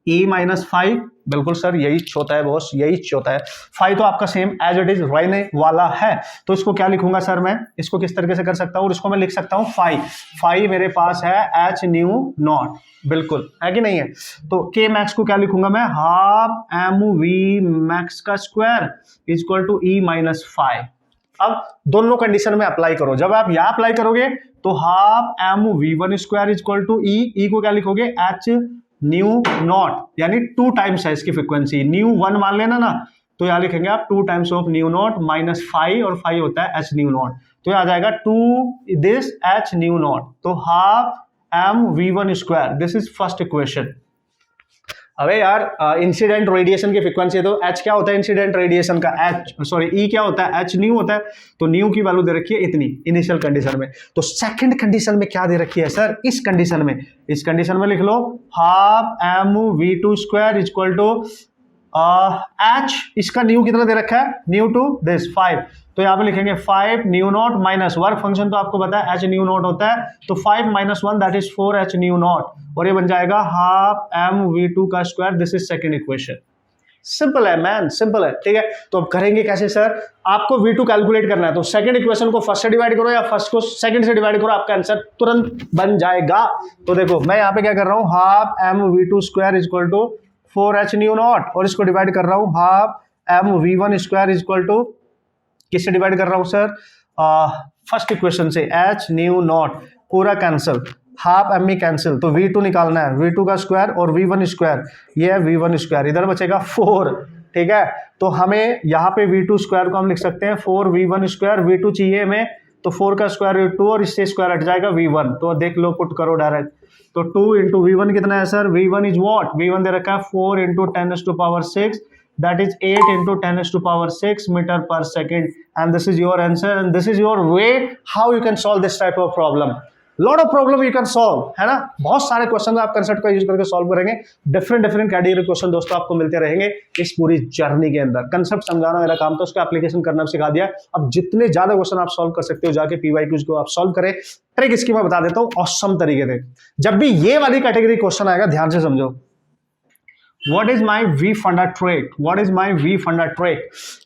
e - 5, बिल्कुल सर यही होता है बॉस, यही होता है। 5 तो आपका सेम एज इट इज रहने वाला है, तो इसको क्या लिखूंगा सर, मैं इसको किस तरीके से कर सकता हूं, और इसको मैं लिख सकता हूं 5 मेरे पास है h न्यू नॉट, बिल्कुल है कि नहीं है। तो के मैक्स को क्या लिखूंगा मैं, हाफ mv मैक्स का स्क्वायर इक्वल टू e - 5। अब दोनों कंडीशन में अप्लाई करो, जब आप यहां अप्लाई करोगे तो half mv1 square equal to e को क्या लिखोगे, h न्यू नॉट, यानी 2 टाइम्स है इसकी फ्रीक्वेंसी, न्यू 1 मान लेना ना, तो यहां लिखेंगे आप 2 टाइम्स ऑफ न्यू नॉट -5, और 5 होता है h न्यू नॉट, तो आ जाएगा 2 दिस h न्यू नॉट, तो half mv1 square, this is first equation. अबे यार इंसिडेंट रेडिएशन की फ्रीक्वेंसी है, तो एच क्या होता है इंसिडेंट रेडिएशन का, ई क्या होता है, एच न्यू होता है। तो न्यू की वैल्यू दे रखी है इतनी इनिशियल कंडीशन में। तो सेकंड कंडीशन में क्या दे रखी है सर, इस कंडीशन में लिख लो half M we two square equal to h, इसका न्यू कितना दे रखा है, न्यू टू दिस 5, तो यहाँ पे लिखेंगे 5 new not minus work function तो आपको पता है एच न्यू नॉट होता है, तो 5 minus 1 that is 4 H new naught, और ये बन जाएगा हाफ एम वी टू का square. This is second equation. Simple है मैन, सिंपल है, ठीक है। तो अब करेंगे कैसे सर, आपको V2 कैलकुलेट करना है, तो सेकंड इक्वेशन को फर्स्ट से डिवाइड करो या फर्स्ट को सेकंड से डिवाइड करो, आपका आंसर तुरंत बन जाएगा। तो देखो मैं यहाँ पे क्या कर रहा हूँ, half M we two square equal to 4h nu naught, और इसको डिवाइड कर रहा हूँ half M V one square equal to, किससे डिवाइड कर रहा हूँ सर, फर्स्ट इक्वेशन से, h न्यू नॉट, पूरा cancel, half M E cancel, तो V2 निकालना है, V2 का स्क्वायर और V1 स्क्वायर, ये है V1 स्क्वायर, इधर बचेगा 4, ठीक है। तो हमें यहाँ पे V2 स्क्वायर को हम लिख सकते हैं 4V1 स्क्वायर, V2 चाहिए हमें, तो 4 का स्क्वायर 2 और इससे स्क्वायर हट जाएगा V1, तो देख लो पुट करो डायरेक्ट, तो 2 इंटू V1 कितना है sir, V1 is what, V1 दे रखा है 4 into 10⁻⁶, that is 8 into 10⁻⁶ meter per second, and this is your answer, and this is your way how you can solve this type of problem. Lot of problem you can solve, है ना, बहुत सारे question आप concept का use करके solve करेंगे, different category question दोस्तों आपको मिलते रहेंगे इस पूरी जर्नी के अंदर। कंसेप्ट समझाना मेरा काम था, उसका एप्लीकेशन करना सिखा दिया। अब जितने ज्यादा क्वेश्चन आप सॉल्व कर सकते हो जाके PYQs को आप सॉल्व करें। ट्रिक इसकी मैं बता देता हूँ ऑसम तरीके से। जब भी ये वाली कैटेगरी क्वेश्चन आएगा ध्यान से समझो, What is my V funda trait? What is my V funda trait?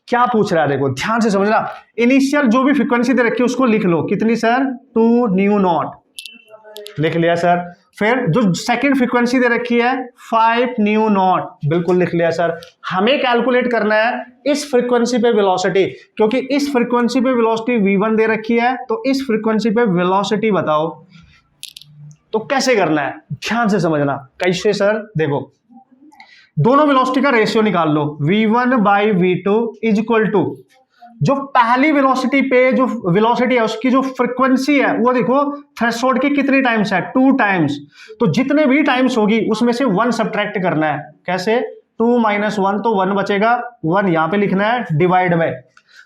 क्या पूछ रहा है देखो ध्यान से समझना। इनिशियल जो भी फ्रीक्वेंसी दे रखी है उसको लिख लो, कितनी सर, 2 न्यू नॉट, लिख लिया सर। फिर जो सेकंड फ्रीक्वेंसी दे रखी है 5 न्यू नॉट, बिल्कुल लिख लिया सर। हमें कैलकुलेट करना है इस फ्रीक्वेंसी पे वेलोसिटी, क्योंकि इस फ्रीक्वेंसी पे वेलोसिटी V1 दे रखी है, तो इस फ्रीक्वेंसी पे वेलोसिटी बताओ। तो कैसे करना है ध्यान से समझना। कैसे सर, देखो दोनों वेलोसिटी का रेशियो निकाल लो, V1 by V2 is equal to, जो पहली वेलोसिटी पे जो वेलोसिटी है उसकी जो फ्रीक्वेंसी है वो देखो थ्रेशोल्ड की कितनी टाइम्स है, 2 टाइम्स, तो जितने भी टाइम्स होगी उसमें से 1 सब्ट्रैक्ट करना है। कैसे, 2 माइनस 1, तो 1 बचेगा, 1 यहां पे लिखना है डिवाइड में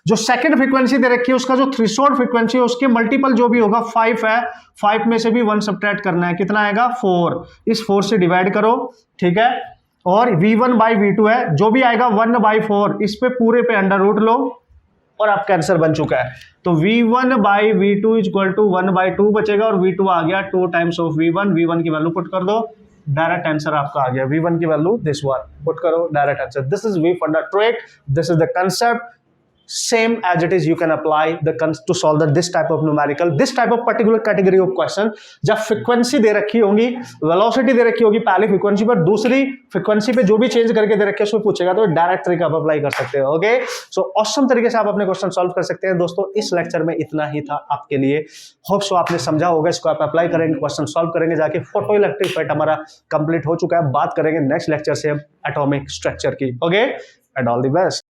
जो सेकंड फ्रीक्वेंसी दे रखी है उसका जो थ्रेशोल्ड फ्रीक्वेंसी है उसके मल्टीपल जो भी होगा 5 है, 5 में से भी 1 सब्ट्रैक्ट करना है, कितना आएगा 4, इस 4 से डिवाइड करो, ठीक है। और V1 बाई V2 है, जो भी आएगा 1 बाई 4, इस पे पूरे पे अंडर रूट लो और आपका आंसर बन चुका है। तो V1 by V2 equal to 1 by 2 बचेगा, और V2 आ गया 2 टाइम्स ऑफ V1, V1 की वैल्यू पुट कर दो, डायरेक्ट आंसर आपका आ गया। V1 की वैल्यू दिस वन पुट करो, direct answer. This is V funda trait, this is the concept, same as it is you can apply to solve this type of numerical, this type of particular category of question। जब frequency दे रखी होगी, velocity दे रखी होगी पहली frequency पर, दूसरी frequency पे जो भी चेंज करके दे रखे उसमें पूछेगा, तो डायरेक्ट तरीका आप अप्लाई कर सकते हो। ओके, सो ऑसम तरीके से आप अपने क्वेश्चन सॉल्व कर सकते हैं। दोस्तों इस लेक्चर में इतना ही था आपके लिए, होप सो आपने समझा होगा, इसको आप अप्लाई करेंगे, क्वेश्चन सॉल्व करेंगे जाके। फोटो इलेक्ट्रिक इफेक्ट हमारा कंप्लीट हो चुका है, बात करेंगे नेक्स्ट लेक्चर से एटॉमिक स्ट्रक्चर की। Okay, and all the best.